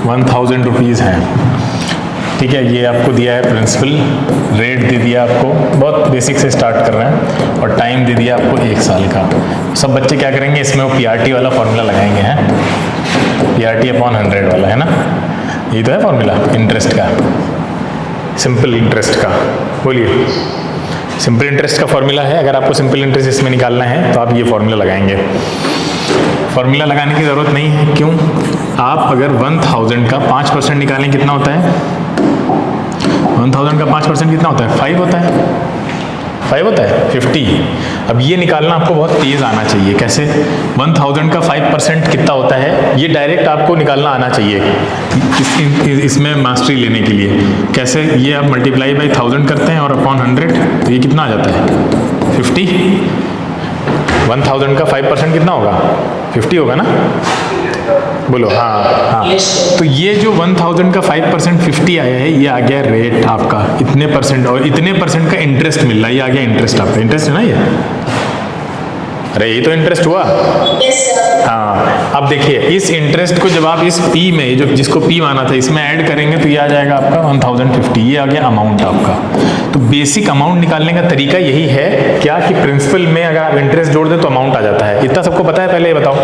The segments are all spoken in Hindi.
1000 रुपीज़ है, ठीक है। ये आपको दिया है प्रिंसिपल, रेट दे दिया आपको, बहुत बेसिक से स्टार्ट कर रहे हैं, और टाइम दे दिया आपको 1 साल का। सब बच्चे क्या करेंगे, इसमें वो पीआरटी वाला फॉर्मूला लगाएंगे, हैं पीआरटी अपॉन 100 वाला, है ना, ये तो है फॉर्मूला इंटरेस्ट का, सिंपल इंटरेस्ट का। बोलिए, सिंपल इंटरेस्ट का फॉर्मूला है। अगर आपको सिंपल इंटरेस्ट इसमें निकालना है तो आप ये फॉर्मूला लगाएंगे। फॉर्मूला लगाने की ज़रूरत नहीं है, क्यों? आप अगर 1000 का 5% निकालें कितना होता है? 1000 का 5% कितना होता है? 5 होता है, 5 होता है 50। अब ये निकालना आपको बहुत तेज़ आना चाहिए। कैसे? 1000 का 5% कितना होता है, ये डायरेक्ट आपको निकालना आना चाहिए इसमें मास्टरी लेने के लिए। कैसे? ये आप मल्टीप्लाई बाई 1000 करते हैं और अपॉन 100, तो ये कितना आ जाता है? 50। 1000 का 5% कितना होगा? 50 होगा ना? बोलो। हाँ हाँ। तो ये जो 1000 का 5% 50 आया है, ये आ गया रेट आपका इतने परसेंट, और इतने परसेंट का इंटरेस्ट मिल रहा है, ये आ गया इंटरेस्ट आपका। इंटरेस्ट है ना ये? अरे ये तो इंटरेस्ट हुआ। हाँ, अब देखिए इस इंटरेस्ट को जब आप इस P में, जो जिसको P माना था, इसमें ऐड करेंगे तो ये आ जाएगा आपका 1050। ये आ गया अमाउंट आपका। तो बेसिक अमाउंट निकालने का तरीका यही है क्या, कि प्रिंसिपल में अगर आप इंटरेस्ट जोड़ दें तो अमाउंट आ जाता है। इतना सबको पता है? पहले ये बताओ,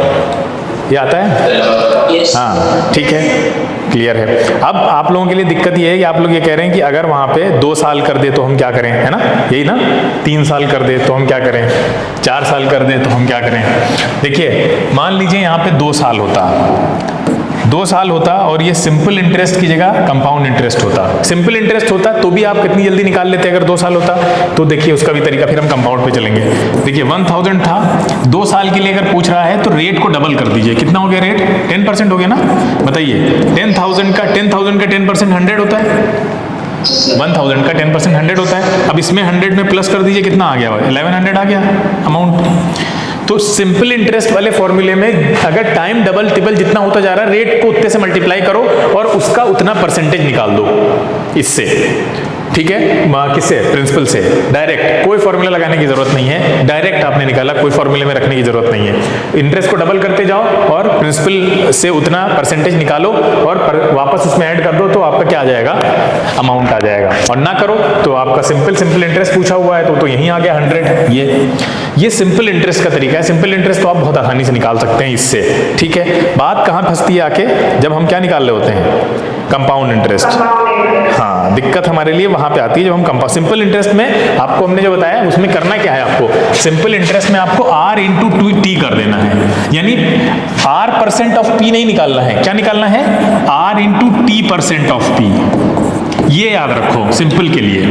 ये आता है? हाँ, ठीक है, क्लियर है। अब आप लोगों के लिए दिक्कत ये है कि आप लोग ये कह रहे हैं कि अगर वहाँ पे 2 साल कर दे तो हम क्या करें, है ना, यही ना? 3 साल कर दे तो हम क्या करें? 4 साल कर दे तो हम क्या करें? देखिए, मान लीजिए यहाँ पे 2 साल होता, 2 साल होता, और ये सिंपल इंटरेस्ट की जगह कंपाउंड इंटरेस्ट होता। सिंपल इंटरेस्ट होता तो भी आप कितनी जल्दी निकाल लेते अगर 2 साल होता। तो देखिए उसका भी तरीका, फिर हम कंपाउंड पे चलेंगे। देखिए 1000 था, 2 साल के लिए अगर पूछ रहा है तो रेट को डबल कर दीजिए। कितना हो गया रेट? 10% हो गया ना? बताइए, 10,000 का 10% 100 होता है। 1000 का 10% 100 होता है। अब इसमें 100 में प्लस कर दीजिए, कितना आ गया? 1100 आ गया अमाउंट। तो सिंपल इंटरेस्ट वाले फॉर्मूले में अगर टाइम डबल ट्रिपल जितना होता जा रहा है, रेट को उतने से मल्टीप्लाई करो और उसका उतना परसेंटेज निकाल दो इससे, ठीक है? किससे? प्रिंसिपल से। डायरेक्ट, कोई फॉर्मूला लगाने की जरूरत नहीं है, डायरेक्ट आपने निकाला, कोई फॉर्मूले में रखने की जरूरत नहीं है। इंटरेस्ट को डबल करते जाओ और प्रिंसिपल से उतना परसेंटेज निकालो और वापस उसमें ऐड कर दो, तो आपका क्या आ जाएगा? अमाउंट आ जाएगा। और ना करो तो आपका सिंपल इंटरेस्ट पूछा हुआ है तो यहीं आ गया 100। ये सिंपल इंटरेस्ट का तरीका है। सिंपल इंटरेस्ट तो आप बहुत आसानी से निकाल सकते हैं इससे, ठीक है? बात कहाँ फंसती है आके, जब हम क्या निकाल रहे होते हैं? Compound interest. हाँ, दिक्कत हमारे लिए वहां पे आती है जब हम सिंपल इंटरेस्ट में, आपको हमने जो बताया उसमें करना क्या है, आपको सिंपल इंटरेस्ट में आपको R इंटू 2T कर देना है। यानी R% ऑफ P नहीं निकालना है, क्या निकालना है? R into T% of P। ये याद रखो सिंपल के लिए।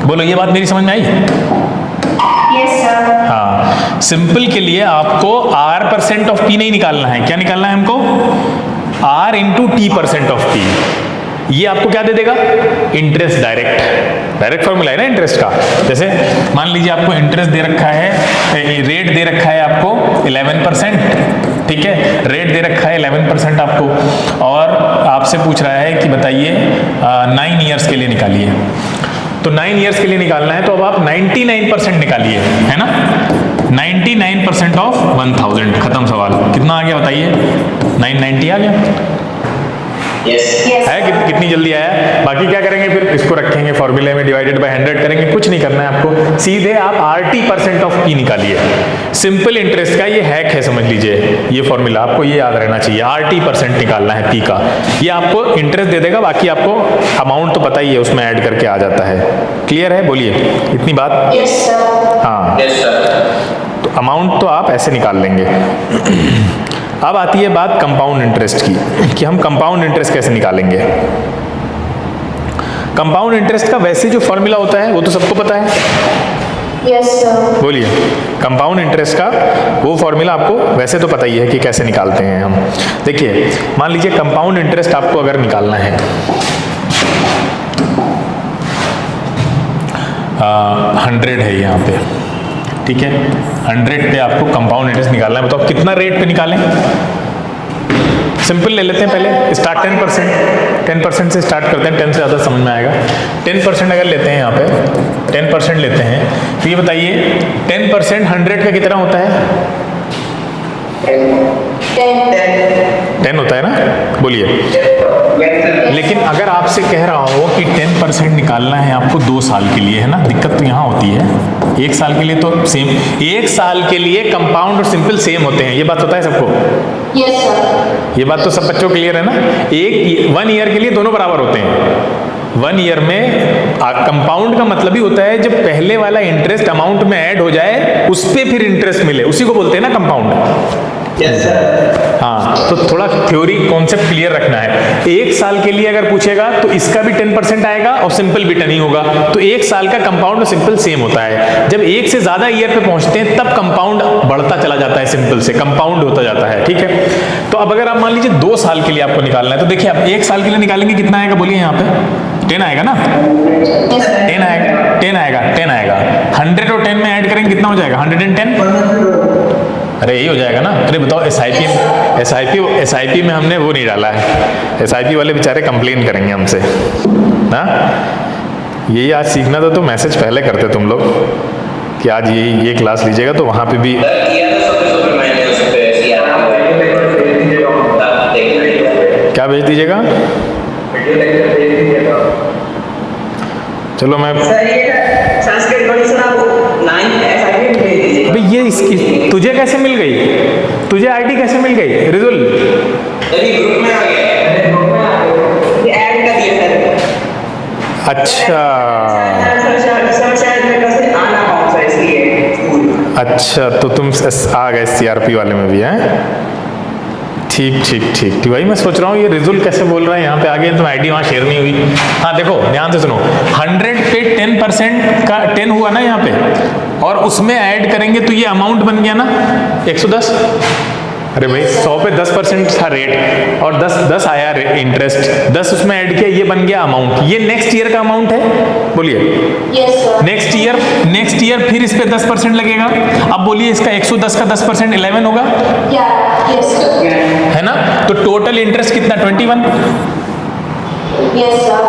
बोलो, ये बात मेरी समझ में आई? हाँ, सिंपल के लिए आपको R% ऑफ P नहीं निकालना है, क्या निकालना है हमको? R into T% of P। ये आपको क्या दे देगा? इंटरेस्ट। डायरेक्ट फॉर्मूला है ना इंटरेस्ट का। जैसे मान लीजिए आपको इंटरेस्ट दे रखा है, रेट दे रखा है आपको 11%, ठीक है? रेट दे रखा है 11% आपको, और आपसे पूछ रहा है कि बताइए 9 ईयर्स के लिए निकालिए। तो 9 ईयर्स के लिए निकालना है तो अब आप 99% निकालिए, है ना? 99% ऑफ 1000, खत्म सवाल। कितना आ गया बताइए? 990 आ गया। Yes. है कितनी जल्दी आया? बाकी क्या करेंगे फिर? इसको रखेंगे फॉर्मूले में, डिवाइडेड बाय 100 करेंगे, कुछ नहीं करना है आपको, सीधे आप RT% ऑफ P निकालिए। सिंपल इंटरेस्ट का ये हैक है, समझ लीजिए ये फॉर्मूला, आपको ये याद रहना चाहिए। RT% निकालना है P का, ये आपको इंटरेस्ट दे देगा, बाकी आपको अमाउंट तो पता ही है, उसमें ऐड करके आ जाता है। क्लियर है? बोलिए, इतनी बात? yes, sir. हाँ, yes, sir. तो अमाउंट तो आप ऐसे निकाल लेंगे। अब आती है बात कंपाउंड इंटरेस्ट की, कि हम कंपाउंड इंटरेस्ट कैसे निकालेंगे। कंपाउंड इंटरेस्ट का वैसे जो फॉर्मूला होता है वो तो सबको पता है। Yes sir. बोलिए, कंपाउंड इंटरेस्ट का वो फॉर्मूला आपको वैसे तो पता ही है कि कैसे निकालते हैं हम। देखिए, मान लीजिए कंपाउंड इंटरेस्ट आपको अगर निकालना है, 100 है यहाँ पे, ठीक है? 100 पे आपको कंपाउंड इंटरेस्ट निकालना है। बताओ कितना रेट पे निकालें? सिंपल ले लेते हैं पहले, स्टार्ट 10% से स्टार्ट करते हैं, 10 से ज़्यादा समझ में आएगा। 10% अगर लेते हैं यहाँ पे, 10% लेते हैं, तो ये बताइए 10% 100 का कितना होता है? 10 होता है ना? बोलिए। लेकिन अगर आपसे कह रहा हो कि 10% निकालना है आपको 2 साल के लिए, है ना, दिक्कत तो यहाँ होती है। 1 साल के लिए तो सेम, 1 साल के लिए कंपाउंड और सिंपल सेम होते हैं, ये बात पता है सबको? Yes sir. ये बात तो सब बच्चों क्लियर है ना? 1 ईयर के लिए दोनों बराबर होते हैं। 1 ईयर में कंपाउंड का मतलब ही होता है जब पहले वाला इंटरेस्ट अमाउंट में ऐड हो जाए उस पे फिर इंटरेस्ट मिले, उसी को बोलते हैं ना कंपाउंड। Yes sir. हाँ, तो थोड़ा थ्योरी कॉन्सेप्ट क्लियर रखना है। 1 साल के लिए अगर पूछेगा तो इसका भी 10% आएगा और सिंपल भी 10 ही होगा। तो 1 साल का कंपाउंड और सिंपल सेम होता है। जब 1 से ज्यादा ईयर पे पहुंचते हैं तब कंपाउंड बढ़ता चला जाता है, सिंपल से कंपाउंड होता जाता है, ठीक है। तो अब अगर आप मान लीजिए 2 साल के लिए आपको निकालना है, तो देखिए आप 1 साल के लिए निकालेंगे कितना आएगा, बोलिए यहाँ पे 10 आएगा ना? 10 आएगा, 10 आएगा, 10 आएगा। 100 और 10 में ऐड करेंगे कितना हो जाएगा? 110। अरे यही हो जाएगा ना? अरे बताओ, एसआईपी में हमने वो नहीं डाला है। एसआईपी वाले बेचारे कंप्लेन करेंगे हमसे ना। यही आज सीखना था तो मैसेज पहले करते तुम लोग कि आज ये क्लास लीजिएगा, तो वहाँ पे भी क्या भेज दीजिएगा? चलो मैं भाई ये इसकी तुझे कैसे मिल गई? तुझे आईडी कैसे मिल गई रिजुल? ग्रुप में आ गया, ऐड कर दिया सर। अच्छा अच्छा, तो तुम आ गए सीआरपी वाले में भी हैं? ठीक ठीक ठीक ठीक, वही मैं सोच रहा हूँ ये रिजुल कैसे बोल रहा है यहाँ पे आगे, तो आईडी वहाँ शेयर नहीं हुई। हाँ देखो ध्यान से सुनो, 100 पे 10% का 10 हुआ ना यहाँ पे, और उसमें ऐड करेंगे तो ये अमाउंट बन गया ना 110। अरे भाई 100 पे 10% था रेट और 10 आया इंटरेस्ट, 10 उसमें ऐड किया, ये बन गया अमाउंट। ये नेक्स्ट ईयर का अमाउंट है, बोलिए। Yes sir. नेक्स्ट ईयर फिर इस पे 10% लगेगा। अब बोलिए इसका 110 का 10% 11 होगा, यस सर। है ना? तो टोटल इंटरेस्ट कितना? 21। Yes sir.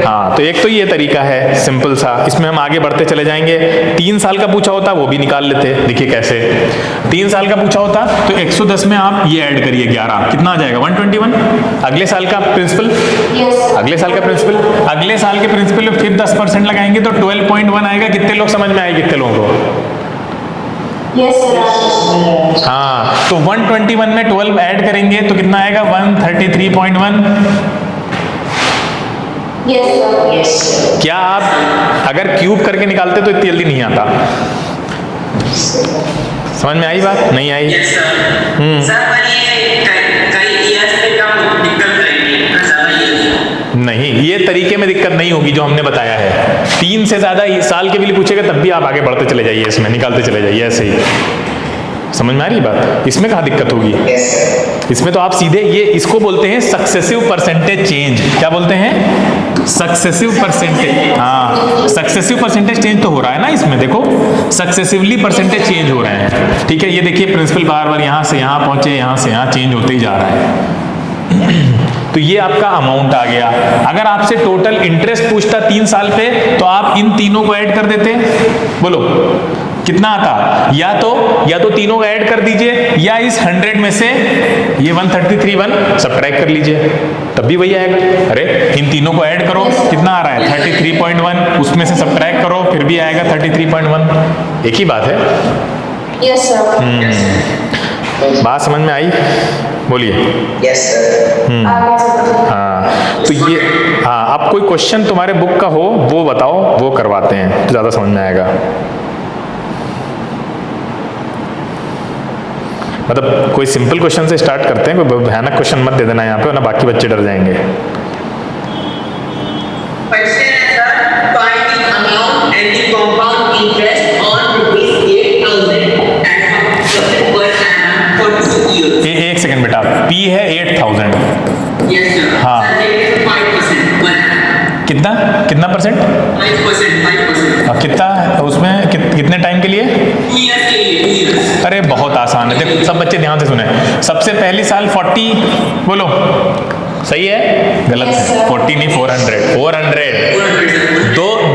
हाँ, तो एक तो ये तरीका है सिंपल सा, इसमें हम आगे बढ़ते चले जाएंगे। 3 साल का पूछा होता वो भी निकाल लेते, देखिए कैसे। 3 साल का पूछा होता तो 110 में आप ये ऐड करिए 11, कितना आ जाएगा? 121। अगले साल का प्रिंसिपल, अगले साल का प्रिंसिपल, अगले साल के प्रिंसिपल में फिर 10% लगाएंगे तो 12.1 आएगा। कितने लोग समझ में आएगी? कितने लोगों को? Yes sir. हाँ, तो 121 में 12 ऐड करेंगे तो कितना आएगा? 133.1। Yes sir. क्या आप अगर क्यूब करके निकालते तो इतनी जल्दी नहीं आता? समझ में आई बात? नहीं आई? नहीं, ये तरीके में दिक्कत नहीं होगी जो हमने बताया है। 3 से ज्यादा साल के भी लिए पूछेगा तब भी आप आगे बढ़ते चले जाइए, इसमें निकालते चले जाइए ऐसे ही। समझ में आ रही बात? इसमें कहाँ दिक्कत होगी? इसमें तो आप सीधे ये इसको बोलते हैं सक्सेसिव परसेंटेज चेंज। क्या बोलते हैं? Successive percentage. हाँ, सक्सेसिव परसेंटेज चेंज तो हो रहा है ना इसमें, देखो सक्सेसिवली परसेंटेज चेंज हो रहे हैं, ठीक है। ये देखिए प्रिंसिपल बार बार यहाँ से यहाँ पहुंचे, यहाँ से यहाँ चेंज होते ही जा रहा है। तो ये आपका अमाउंट आ गया। अगर आपसे टोटल इंटरेस्ट पूछता 3 साल पे तो आप इन तीनों को ऐड कर देते, बोलो कितना आता? या तो तीनों को ऐड कर दीजिए, या इस 100 में से ये 133.1 सब्ट्रैक्ट कर लीजिए, तब भी वही आएगा। अरे इन तीनों को ऐड करो, कितना आ रहा है? 33.1, उसमें से सब्ट्रैक्ट करो फिर भी आएगा 33.1। एक ही बात है। Yes sir. बात समझ में आई? बोलिए। Yes sir. हाँ, तो ये, हाँ, अब कोई क्वेश्चन तुम्हारे बुक का हो वो बताओ, वो करवाते हैं तो ज्यादा समझ में आएगा। मतलब कोई सिंपल क्वेश्चन से स्टार्ट करते हैं, कोई भयानक क्वेश्चन मत दे देना यहाँ पे, वरना बाकी बच्चे डर जाएंगे। क्वेश्चन है sir, find the amount and the compound interest on ₹8,000 per annum for 2 years. एक सेकंड बेटा, P है 8,000। Yes sir. हाँ। 5%। कितना परसेंट? 5%। कितना उसमें कितने टाइम के लिए? 2 इयर्स के लिए। 2 इयर्स। अरे बहुत आसान है, देखो सब बच्चे ध्यान से सुने। सबसे पहली साल 40, बोलो सही है? गलत है, 40 नहीं 400। 400।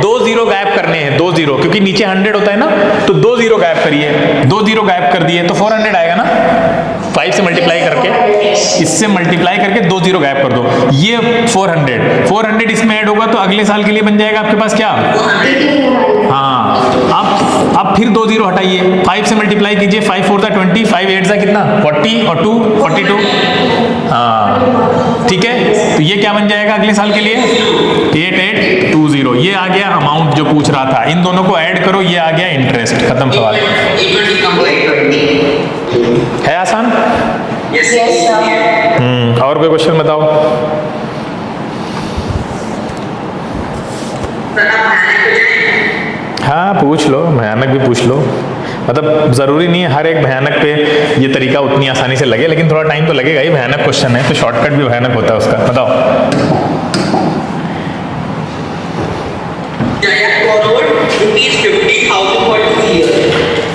दो जीरो गैप गायब करने हैं, 2 जीरो, क्योंकि नीचे 100 होता है ना, तो 2 जीरो गायब करिए, 2 जीरो गायब कर दिए तो 400 आएगा ना, 5 से मल्टीप्लाई करके, इससे मल्टीप्लाई करके 2 जीरो गायब कर दो, ये 400 इसमें ऐड होगा तो अगले साल के लिए बन जाएगा आपके पास क्या, हाँ, अब फिर 2 जीरो हटाइए, 5 से मल्टीप्लाई कीजिए, 5 4 20, 5 8 कितना 40 और 2 42, हाँ ठीक है, तो ये क्या बन जाएगा अगले साल के लिए 8820, ये आ गया अमाउंट जो पूछ रहा था, इन दोनों को ऐड करो, ये आ गया इंटरेस्ट, खत्म सवाल। है आसान? Yes, sir. और कोई क्वेश्चन बताओ। हाँ पूछ लो, भयानक भी पूछ लो, मतलब जरूरी नहीं है हर एक भयानक पे ये तरीका उतनी आसानी से लगे, लेकिन थोड़ा टाइम तो लगेगा ही, भयानक क्वेश्चन है तो शॉर्टकट भी भयानक होता है उसका। बताओ। Rupees 50,000 for 2 years.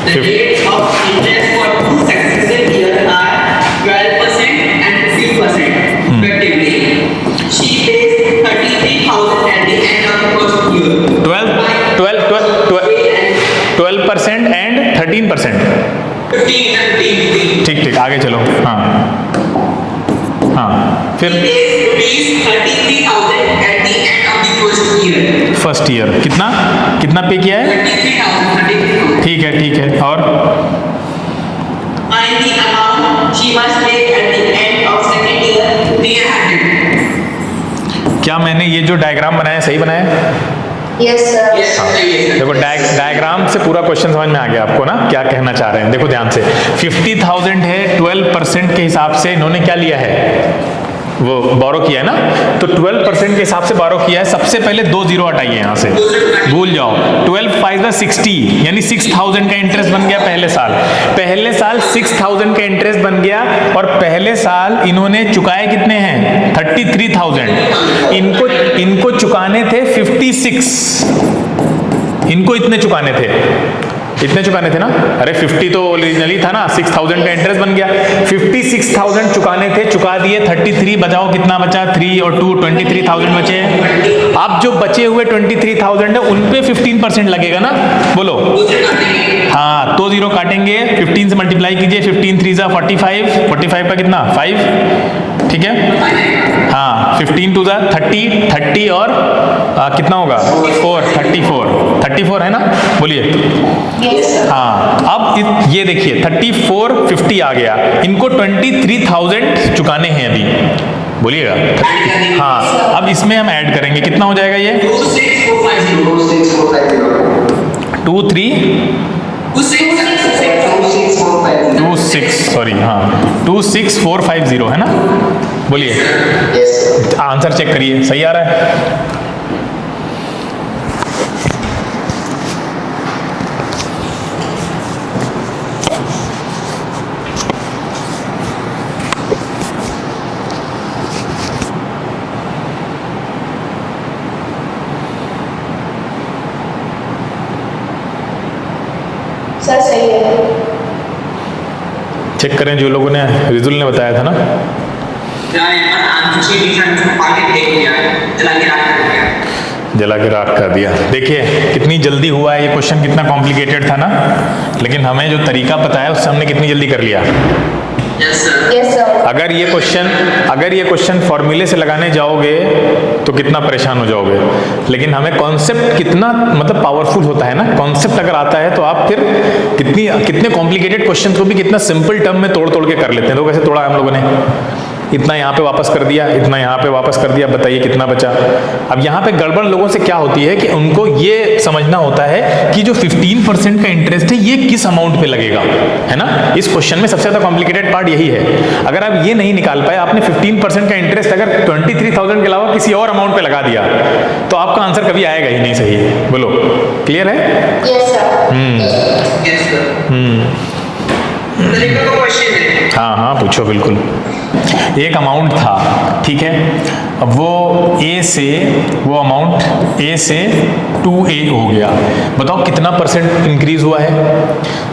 The rates of interest for 2 successive years are 12% and 3% respectively. She pays 33,000 at the end of the first year. 12% and 13%। 15. ठीक ठीक, आगे चलो। हाँ हाँ, फिर She pays rupees 33,000 at the end of the first year. First year कितना पे किया है? 33,000. ठीक है, और And the amount she must pay at the end of second year 300. क्या मैंने ये जो डायग्राम बनाया सही बनाया? Yes, sir. Yes, sir. देखो डायग्राम से पूरा क्वेश्चन समझ में आ गया आपको ना, क्या कहना चाह रहे हैं। देखो ध्यान से, 50,000 है, 12% के हिसाब से इन्होंने क्या लिया है, वो बोरो किया है ना, तो 12% के हिसाब से बोरो किया है। सबसे पहले 2 जीरो हटाइए यहाँ से, भूल जाओ, 12 5 60, यानी 6,000 का इंटरेस्ट बन गया पहले साल 6,000 का इंटरेस्ट बन गया, और पहले साल इन्होंने चुकाए कितने हैं 33,000, इनको चुकाने थे 56, इनको इतने चुकाने थे ना, अरे 50 तो ओरिजिनली था ना, 6,000 का इंटरेस्ट बन गया, 56,000 चुकाने थे, चुका दिए, 33 बचाओ, कितना बचा 3 और 2 23,000 बचे। अब जो बचे हुए 23,000 है उन पे 15% लगेगा ना, बोलो। हाँ, 2 जीरो काटेंगे, 15 से मल्टीप्लाई कीजिए, 15 3 जा 45 का कितना 5, ठीक है। हाँ, 15 2 जा 30 और कितना होगा 34 है ना, बोलिए। Yes, sir. हाँ, अब ये देखिए 34 50 आ गया, इनको 23,000 चुकाने हैं अभी, बोलिएगा। हाँ, अब इसमें हम ऐड करेंगे, कितना हो जाएगा ये 26450 है ना, बोलिए। आंसर चेक करिए, सही आ रहा है? सर सही है। चेक करें, जो लोगों ने रिजुल ने बताया था ना, जला के राख कर दिया। देखिए कितनी जल्दी हुआ है ये क्वेश्चन, कितना कॉम्प्लिकेटेड था ना, लेकिन हमें जो तरीका पता है उससे हमने कितनी जल्दी कर लिया। Yes, sir. Yes, sir. अगर ये क्वेश्चन फॉर्मूले से लगाने जाओगे तो कितना परेशान हो जाओगे, लेकिन हमें कॉन्सेप्ट कितना मतलब पावरफुल होता है ना, कॉन्सेप्ट अगर आता है तो आप फिर कितने कॉम्प्लिकेटेड क्वेश्चन को भी कितना सिंपल टर्म में तोड़ के कर लेते हैं। तो कैसे तोड़ा हम लोगों ने, इतना यहाँ पे वापस कर दिया, इतना यहाँ पे वापस कर दिया, बताइए कितना बचा। अब यहाँ पे गड़बड़ लोगों से क्या होती है कि उनको ये समझना होता है कि जो 15% का इंटरेस्ट है ये किस अमाउंट पे लगेगा, है ना। इस क्वेश्चन में सबसे ज्यादा कॉम्प्लिकेटेड पार्ट यही है। अगर आप ये नहीं निकाल पाए, आपने 15% का इंटरेस्ट अगर 23,000 के अलावा किसी और अमाउंट पे लगा दिया तो आपका आंसर कभी आएगा ही नहीं सही। बोलो, क्लियर है? Yes, sir. Yes, sir. तरीका का क्वेश्चन है। हाँ पूछो, बिल्कुल। एक अमाउंट था, ठीक है, अब वो अमाउंट A से 2A हो गया। बताओ कितना % इंक्रीज हुआ है।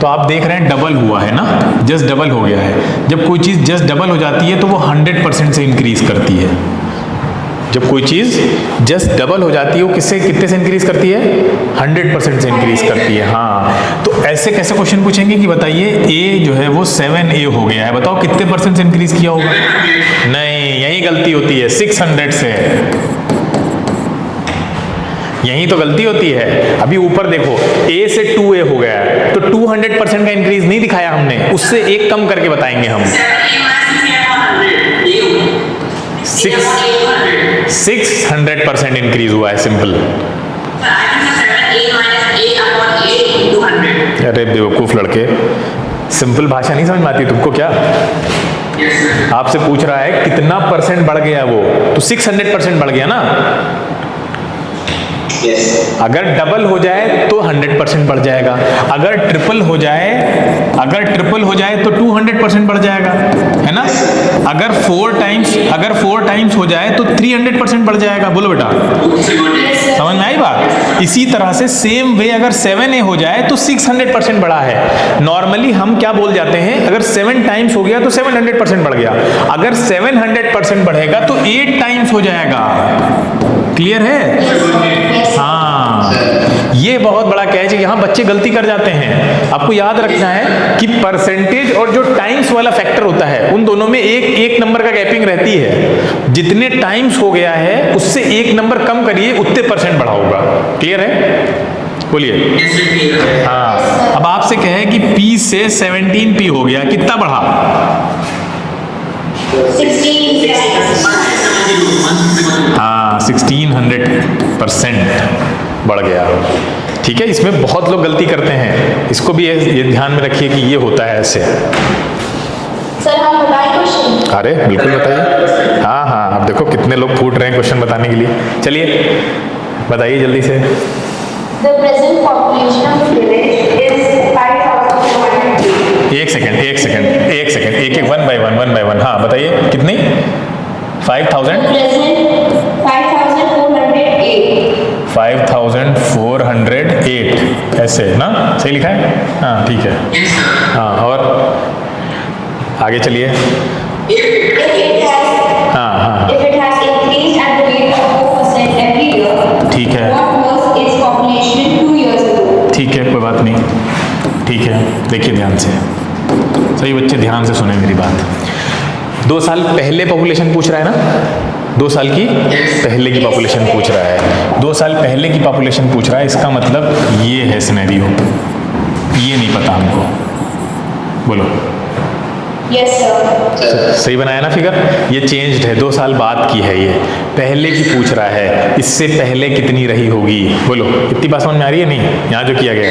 तो आप देख रहे हैं डबल हुआ है ना, जस्ट डबल हो गया है। जब कोई चीज़ जस्ट डबल हो जाती है तो वो 100% से इंक्रीज करती है, जब कोई चीज़ जस्ट डबल हो जाती है वो किससे कितने से इंक्रीज करती है? 100% से इंक्रीज करती है। हाँ, तो ऐसे कैसे क्वेश्चन पूछेंगे कि बताइए ए जो है वो 7A हो गया है, बताओ कितने % से इंक्रीज किया होगा? नहीं, यही गलती होती है, 600 से, यही तो गलती होती है। अभी ऊपर देखो A से 2A हो गया है, तो 200% का इंक्रीज नहीं दिखाया हमने, उससे एक कम करके बताएंगे हम। 600% इंक्रीज हुआ है, सिंपल। अरे बेवकूफ लड़के, सिंपल भाषा नहीं समझ में आती तुमको क्या? आपसे पूछ रहा है कितना % बढ़ गया वो, तो 600% बढ़ गया ना। अगर डबल हो जाए तो 100% बढ़ जाएगा, अगर ट्रिपल हो जाए तो 200% बढ़ जाएगा, है ना। अगर 4 टाइम्स हो जाए तो 300% बढ़ जाएगा। बोलो बेटा, समझ में आई बात? इसी तरह से सेम वे अगर 7A हो जाए तो 600% बढ़ा है। नॉर्मली हम क्या बोल जाते हैं, अगर 7 टाइम्स हो गया तो 700% बढ़ गया, अगर 700% बढ़ेगा तो 8 टाइम्स हो जाएगा। क्लियर है? हाँ, ये बहुत बड़ा कैच है, यहाँ बच्चे गलती कर जाते हैं। आपको याद रखना है कि परसेंटेज और जो टाइम्स वाला फैक्टर होता है उन दोनों में एक नंबर का गैपिंग रहती है। जितने टाइम्स हो गया है उससे एक नंबर कम करिए, उतने % बढ़ा होगा। क्लियर है? बोलिए। हाँ, अब आपसे कहे कि P से 17P हो गया, कितना बढ़ा? 1600% बढ़ गया। ठीक है, इसमें बहुत लोग गलती करते हैं, इसको भी ये ध्यान में रखिए कि ये होता है ऐसे। सर हम बताएं क्वेश्चन? अरे बिल्कुल बताइए। हाँ हाँ, अब देखो कितने लोग फूट रहे हैं क्वेश्चन बताने के लिए। चलिए बताइए जल्दी से। The present population of the village is 5,408. एक सेकेंड, एक 1 by 1। हाँ बताइए, कितनी? 5000? Present 5,408. 5408 ऐसे ना, सही लिखा है? हाँ ठीक है। हाँ, और आगे चलिए। हाँ, If it has increased at the rate of 4% every year, ठीक है, what was its population 2 years ago? ठीक है, कोई बात नहीं। ठीक है, देखिए ध्यान से, सही बच्चे ध्यान से सुने मेरी बात। 2 साल पहले पॉपुलेशन पूछ रहा है ना, 2 साल की पहले की पॉपुलेशन पूछ रहा है। 2 साल पहले की पॉपुलेशन पूछ रहा है, इसका मतलब ये है सिनेरियो। ये नहीं पता हमको, बोलो। Yes sir. सही बनाया ना फिगर? ये चेंज्ड है, 2 साल बाद की है, ये पहले की पूछ रहा है, इससे पहले कितनी रही होगी। बोलो, इतनी बात समझ में आ रही है? नहीं, यहाँ जो किया गया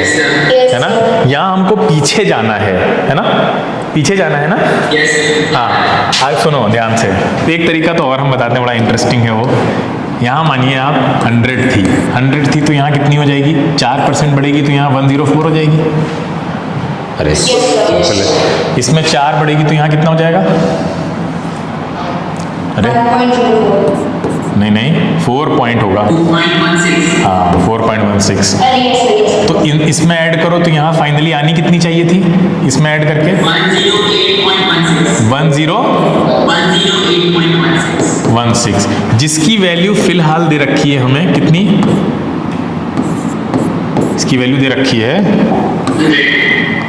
है ना, यहाँ हमको पीछे जाना है ना, पीछे जाना है ना। हाँ, आज सुनो ध्यान से, एक तरीका तो और हम बताते हैं, बड़ा इंटरेस्टिंग है वो। यहाँ मानिए आप 100 थी तो यहाँ कितनी हो जाएगी? 4% बढ़ेगी तो यहाँ 104 हो जाएगी। अरे सिंपल है। इसमें 4 बढ़ेगी तो यहाँ कितना हो जाएगा? अरे 1.04. नहीं 4 पॉइंट होगा। 2.16. हाँ 4.16। Yes. तो इसमें ऐड करो तो यहाँ फाइनली आनी कितनी चाहिए थी? इसमें ऐड करके 108.16, जिसकी वैल्यू फिलहाल दे रखी है हमें कितनी? इसकी वैल्यू दे रखी है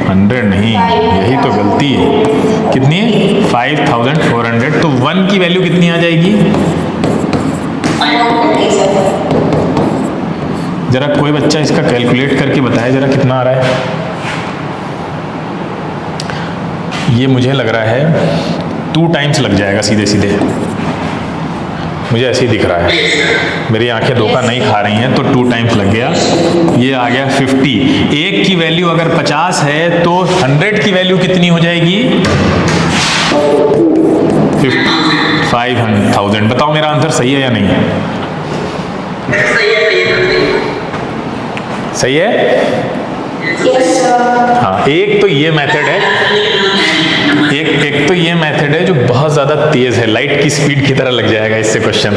100 नहीं, यही तो गलती है। कितनी है? 5400। तो 1 की वैल्यू कितनी आ जाएगी? जरा कोई बच्चा इसका कैलकुलेट करके बताए जरा कितना आ रहा है। ये मुझे लग रहा है 2 टाइम्स लग जाएगा सीधे सीधे, मुझे ऐसे ही दिख रहा है। मेरी आंखें धोखा नहीं खा रही हैं, तो 2 टाइम्स लग गया। ये आ गया 50। 1 की वैल्यू अगर 50 है तो 100 की वैल्यू कितनी हो जाएगी? 5000। बताओ मेरा आंसर सही है या नहीं है? सही है? Yes sir. हाँ, एक तो ये मेथड है। एक तो ये मेथड है जो बहुत ज़्यादा तेज़ है, लाइट की स्पीड की तरह लग जाएगा इससे क्वेश्चन।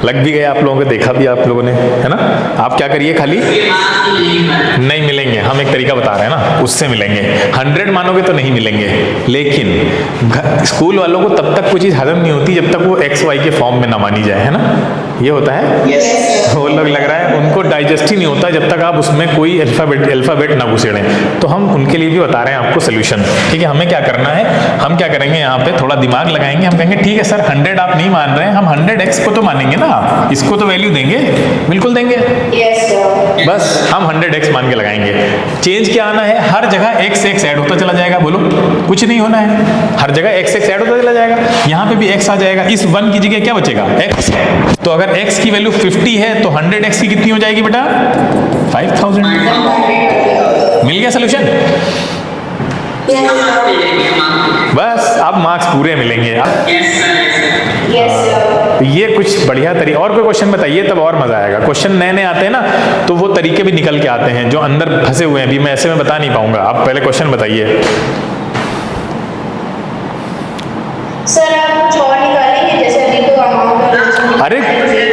लग भी गया आप लोगों को, देखा भी आप लोगों ने, है ना। आप क्या करिए, खाली नहीं मिलेंगे, हम एक तरीका बता रहे हैं ना, उससे मिलेंगे। 100 मानोगे तो नहीं मिलेंगे, लेकिन स्कूल वालों को तब तक कोई चीज़ हजम नहीं होती जब तक वो XY के फॉर्म में ना मानी जाए, है ना। ये होता है, वो लोग लग रहा है उनको डाइजेस्ट ही नहीं होता जब तक आप उसमें कोई अल्फाबेट ना घुसेड़ें। तो हम उनके लिए भी बता रहे हैं आपको सोल्यूशन, ठीक है। हमें क्या करना है, हम क्या करेंगे, यहाँ पे थोड़ा दिमाग लगाएंगे। हम कहेंगे ठीक है सर 100 आप नहीं मान रहे हैं, हम 100x को तो मानेंगे ना, आप इसको तो वैल्यू देंगे, बिल्कुल देंगे। Yes, sir. बस हम 100x मान के लगाएंगे। चेंज क्या आना है, हर जगह x ऐड होता चला जाएगा। बोलो, कुछ नहीं होना है, हर जगह x ऐड होता चला जाएगा। यहाँ पे भी x आ जाएगा, इस 1 की जगह क्या बचेगा, x। तो अगर x की वैल्यू 50 है तो 100x की कितनी हो जाएगी बेटा, 5000। मिल गया सोल्यूशन। बस अब मार्क्स पूरे मिलेंगे। Yes, sir. ये कुछ बढ़िया तरीका। और कोई क्वेश्चन बताइए, तब और मजा आएगा। क्वेश्चन नए नए आते हैं ना, तो वो तरीके भी निकल के आते हैं जो अंदर फंसे हुए हैं, अभी मैं ऐसे में बता नहीं पाऊंगा। आप पहले क्वेश्चन बताइए। सर आप कुछ और निकालेंगे, जैसे अभी तो अमाउंट।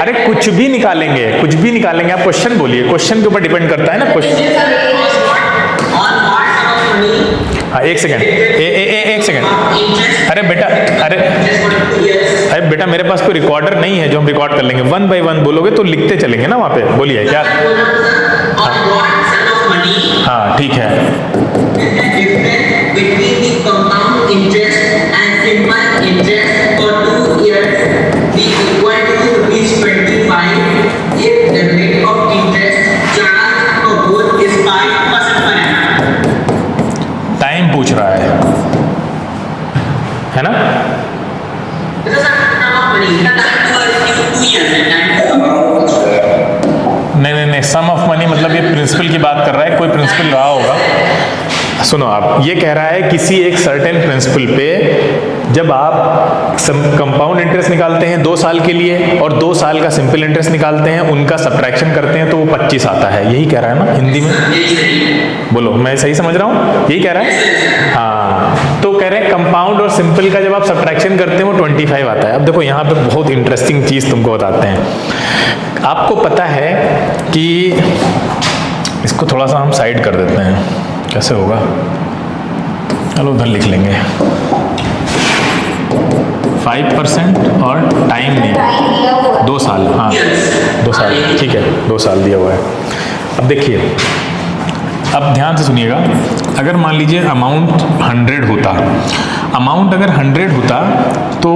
अरे कुछ भी निकालेंगे, कुछ भी निकालेंगे। आप क्वेश्चन बोलिए, क्वेश्चन के ऊपर डिपेंड करता है ना क्वेश्चन। हाँ, एक सेकंड, एक सेकंड। अरे बेटा मेरे पास कोई रिकॉर्डर नहीं है जो हम रिकॉर्ड कर लेंगे। 1 by 1 बोलोगे तो लिखते चलेंगे ना वहाँ पे। बोलिए क्या। हाँ ठीक है। टाइम पूछ रहा है ना। नहीं, सम ऑफ मनी मतलब ये प्रिंसिपल की बात कर रहा है, कोई प्रिंसिपल रहा होगा। सुनो, आप ये कह रहा है किसी एक सर्टेन प्रिंसिपल पे जब आप कंपाउंड इंटरेस्ट निकालते हैं 2 साल के लिए और 2 साल का सिंपल इंटरेस्ट निकालते हैं, उनका सब्ट्रैक्शन करते हैं तो वो 25 आता है। यही कह रहा है ना हिंदी में। बोलो, मैं सही समझ रहा हूँ, यही कह रहा है। हाँ, तो कह रहे हैं कंपाउंड और सिंपल का जब आप सब्ट्रैक्शन करते हैं वो 25 आता है। अब देखो यहाँ पे बहुत इंटरेस्टिंग चीज़ तुमको बताते हैं। आपको पता है कि इसको थोड़ा सा हम साइड कर देते हैं, कैसे होगा, चलो उधर लिख लेंगे। 5% और टाइम नहीं, 2 साल। हाँ 2 साल, ठीक है, 2 साल दिया हुआ है। अब देखिए, अब ध्यान से सुनिएगा। अगर मान लीजिए अमाउंट 100 होता, अमाउंट अगर 100 होता तो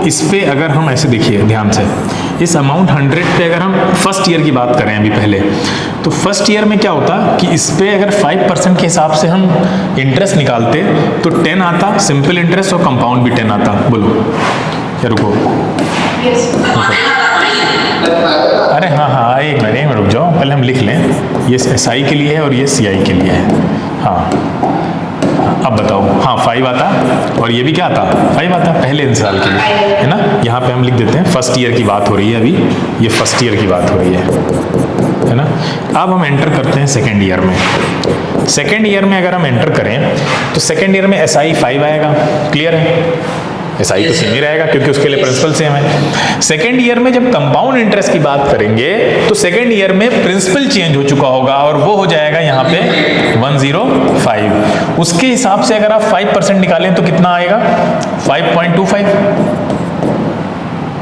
इस पे अगर हम ऐसे देखिए ध्यान से, इस अमाउंट 100 पे अगर हम फर्स्ट ईयर की बात करें अभी पहले, तो फर्स्ट ईयर में क्या होता कि इस पे अगर 5% के हिसाब से हम इंटरेस्ट निकालते तो 10 आता, सिंपल इंटरेस्ट, और कंपाउंड भी 10 आता। बोलो क्या, रुको। अरे हाँ, एक मिनट रुक जाओ, पहले हम लिख लें। ये SI के लिए है और ये CI के लिए है। हाँ अब बताओ। हाँ 5 आता, और ये भी क्या आता, 5 आता, पहले इंसान के लिए, है ना। यहाँ पे हम लिख देते हैं फर्स्ट ईयर की बात हो रही है, अभी ये फर्स्ट ईयर की बात हो रही है ना। अब हम एंटर करते हैं सेकेंड ईयर में। सेकेंड ईयर में अगर हम एंटर करें तो सेकेंड ईयर में SI 5 आएगा। क्लियर है, SI तो सेम ही रहेगा क्योंकि उसके लिए प्रिंसिपल सेम है। सेकेंड ईयर में जब कंपाउंड इंटरेस्ट की बात करेंगे तो सेकेंड ईयर में प्रिंसिपल चेंज हो चुका होगा और वो हो जाएगा यहाँ पे 105। उसके हिसाब से अगर आप 5% निकालें तो कितना आएगा, 5.25।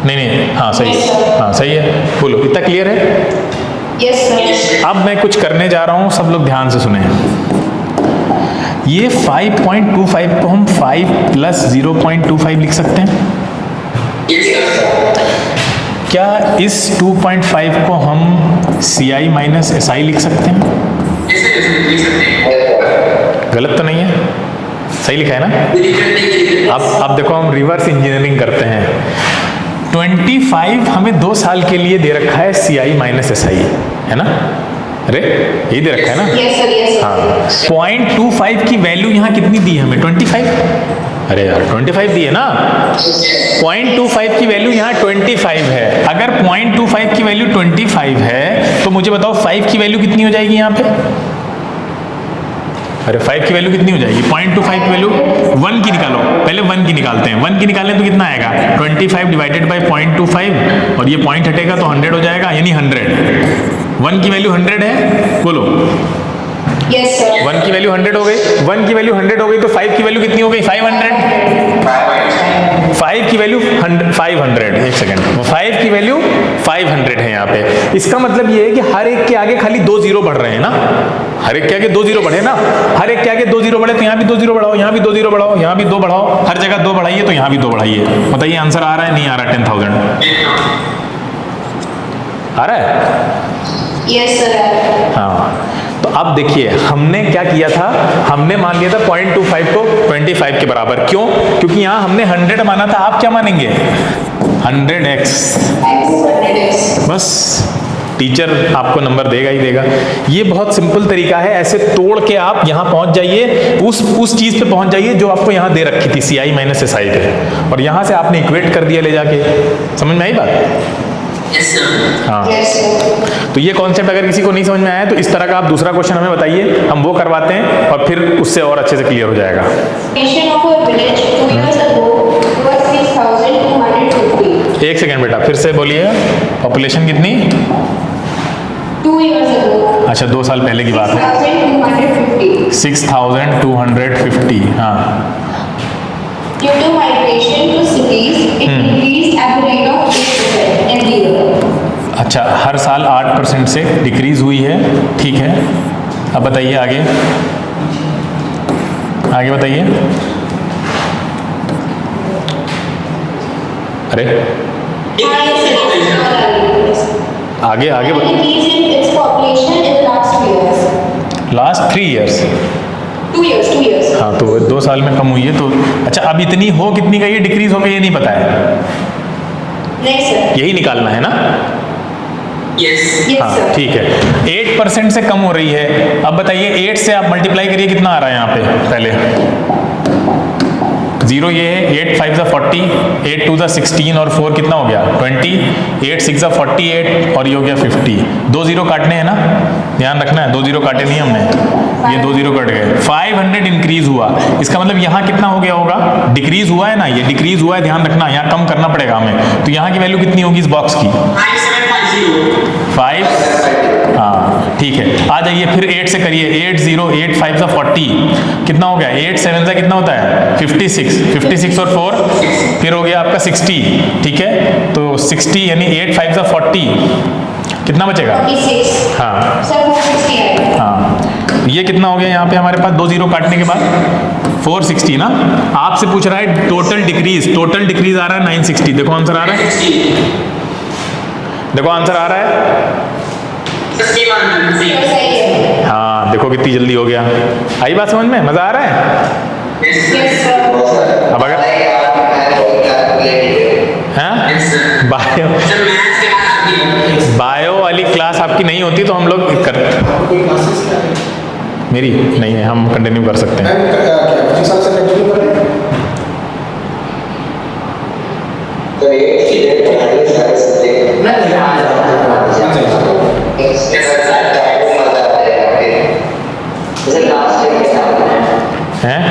नहीं, हाँ सही है, हाँ सही है। बोलो, इतना क्लियर है। Yes sir. अब मैं कुछ करने जा रहा हूँ, सब लोग ध्यान से सुने। ये 5.25 को हम 5 + 0.25 लिख सकते हैं। क्या इस 2.5 को हम CI - SI लिख सकते हैं? गलत तो नहीं है, सही लिखा है ना। अब देखो, हम रिवर्स इंजीनियरिंग करते हैं। 25 हमें 2 साल के लिए दे रखा है CI - SI, है ना। अरे यही दे रखा है ना। Yes sir, yes sir. हाँ, 0.25 की वैल्यू यहाँ कितनी दी है हमें, 25। अरे यार 25 दी है ना। 0.25 की वैल्यू यहाँ 25 है। अगर 0.25 की वैल्यू 25 है तो मुझे बताओ 5 की वैल्यू कितनी हो जाएगी यहाँ पे। अरे 5 की वैल्यू कितनी हो जाएगी? 0.25 की वैल्यू 1 की निकालो, पहले 1 की निकालते हैं। 1 की निकालें तो कितना आएगा? 25 डिवाइडेड बाई 0.25 और ये पॉइंट हटेगा तो 100 हो जाएगा, यानी 100। 1 की वैल्यू 100 है, बोलो। Yes, sir. 1 की वैल्यू 100 हो गई, 1 की वैल्यू 100 हो गई तो 5 की वैल्यू कितनी हो गई? 500। 5 की वैल्यू 500, एक सेकंड, 5 की वैल्यू 500 है यहाँ पे। इसका मतलब ये है कि हर एक के आगे खाली 2 जीरो बढ़ रहे हैं ना, हर एक के आगे 2 जीरो बढ़े ना, हर एक के आगे 2 जीरो बढ़े तो यहाँ भी 2 जीरो बढ़ाओ, यहाँ भी 2 जीरो बढ़ाओ, यहाँ भी 2 बढ़ाओ, हर जगह 2 बढ़ाइए तो यहाँ भी 2 बढ़ाइए। बताइए आंसर आ रहा है नहीं आ रहा? 10,000 आ रहा है? Yes, sir. हाँ, तो अब देखिए हमने क्या किया था, हमने मान लिया था 0.25 को 25 के बराबर। क्यों? क्योंकि यहाँ हमने 100 माना था, आप क्या मानेंगे? 100x। बस टीचर आपको नंबर देगा ही देगा। ये बहुत सिंपल तरीका है, ऐसे तोड़ के आप यहाँ पहुंच जाइए, उस चीज पे पहुंच जाइए जो आपको यहाँ दे रखी थी CI माइनस SI पे, और यहाँ से आपने इक्वेट कर दिया ले जाके। समझ में आई बात? हाँ, Yes, sir. तो ये कॉन्सेप्ट अगर किसी को नहीं समझ में आया तो इस तरह का आप दूसरा क्वेश्चन हमें बताइए, हम वो करवाते हैं और फिर उससे और अच्छे से क्लियर हो जाएगा। Population of a village 2 years ago was 6,250. एक सेकेंड बेटा, फिर से बोलिए, पॉपुलेशन कितनी? 2 years ago. अच्छा, 2 साल पहले की बात है। 6,250. 6,250, हाँ। Due to migration to cities, it increased at the rate of 8% every year. अच्छा, हर साल 8% से डिक्रीज हुई है, ठीक है। अब बताइए आगे, आगे बताइए। अरे आगे आगे Increase in its population in the last 2 years. Last 3 years. 2 years. हाँ, तो 2 साल में कम हुई है तो अच्छा, अब इतनी हो कितनी गई है, डिक्रीज हो गई, ये नहीं पता है, नहीं सर. यही निकालना है ना? Yes. Yes, हाँ, sir. ठीक है। 8% से कम हो रही है। अब बताइए 8 से आप मल्टीप्लाई करिए, कितना आ रहा है यहाँ पे? पहले 0 ये है, 8 5 ज़ा 40, 8 2 ज़ा 16 और 4 कितना हो गया? 20, 8 6 ज़ा 48 और ये हो गया 50। 2 जीरो काटने हैं ना, ध्यान रखना है, 2 जीरो काटे नहीं हमने, ये 2 जीरो कट गए। 500 इंक्रीज हुआ, इसका मतलब यहाँ कितना हो गया होगा? डिक्रीज हुआ है ना, ये डिक्रीज हुआ है, ध्यान रखना, यहाँ कम करना पड़ेगा हमें। तो यहाँ की वैल्यू कितनी होगी इस बॉक्स की? 5, हाँ ठीक है। आ जाइए फिर 8 से करिए, 8 0 8 5 ज़ा 40 कितना हो गया? 8 7 ज़ा कितना होता है? 56, 56 और 4 फिर हो गया आपका 60, ठीक है। तो 60 यानी 8 5 ज़ा 40 कितना बचेगा? 46. हाँ Sir, 460 आएगा. हाँ, ये कितना हो गया यहाँ पे हमारे पास? 2 जीरो काटने के बाद 460 ना। आपसे पूछ रहा है टोटल डिक्रीज, टोटल डिक्रीज आ रहा है 960। देखो आंसर आ रहा है, देखो आंसर आ रहा है। सही है. हाँ देखो कितनी जल्दी हो गया। आई बात समझ में? मजा आ रहा है? Yes, sir. अब अगर हाँ बायो वाली क्लास आपकी नहीं होती तो हम लोग कर, मेरी नहीं है, हम कंटिन्यू कर सकते हैं। हैं?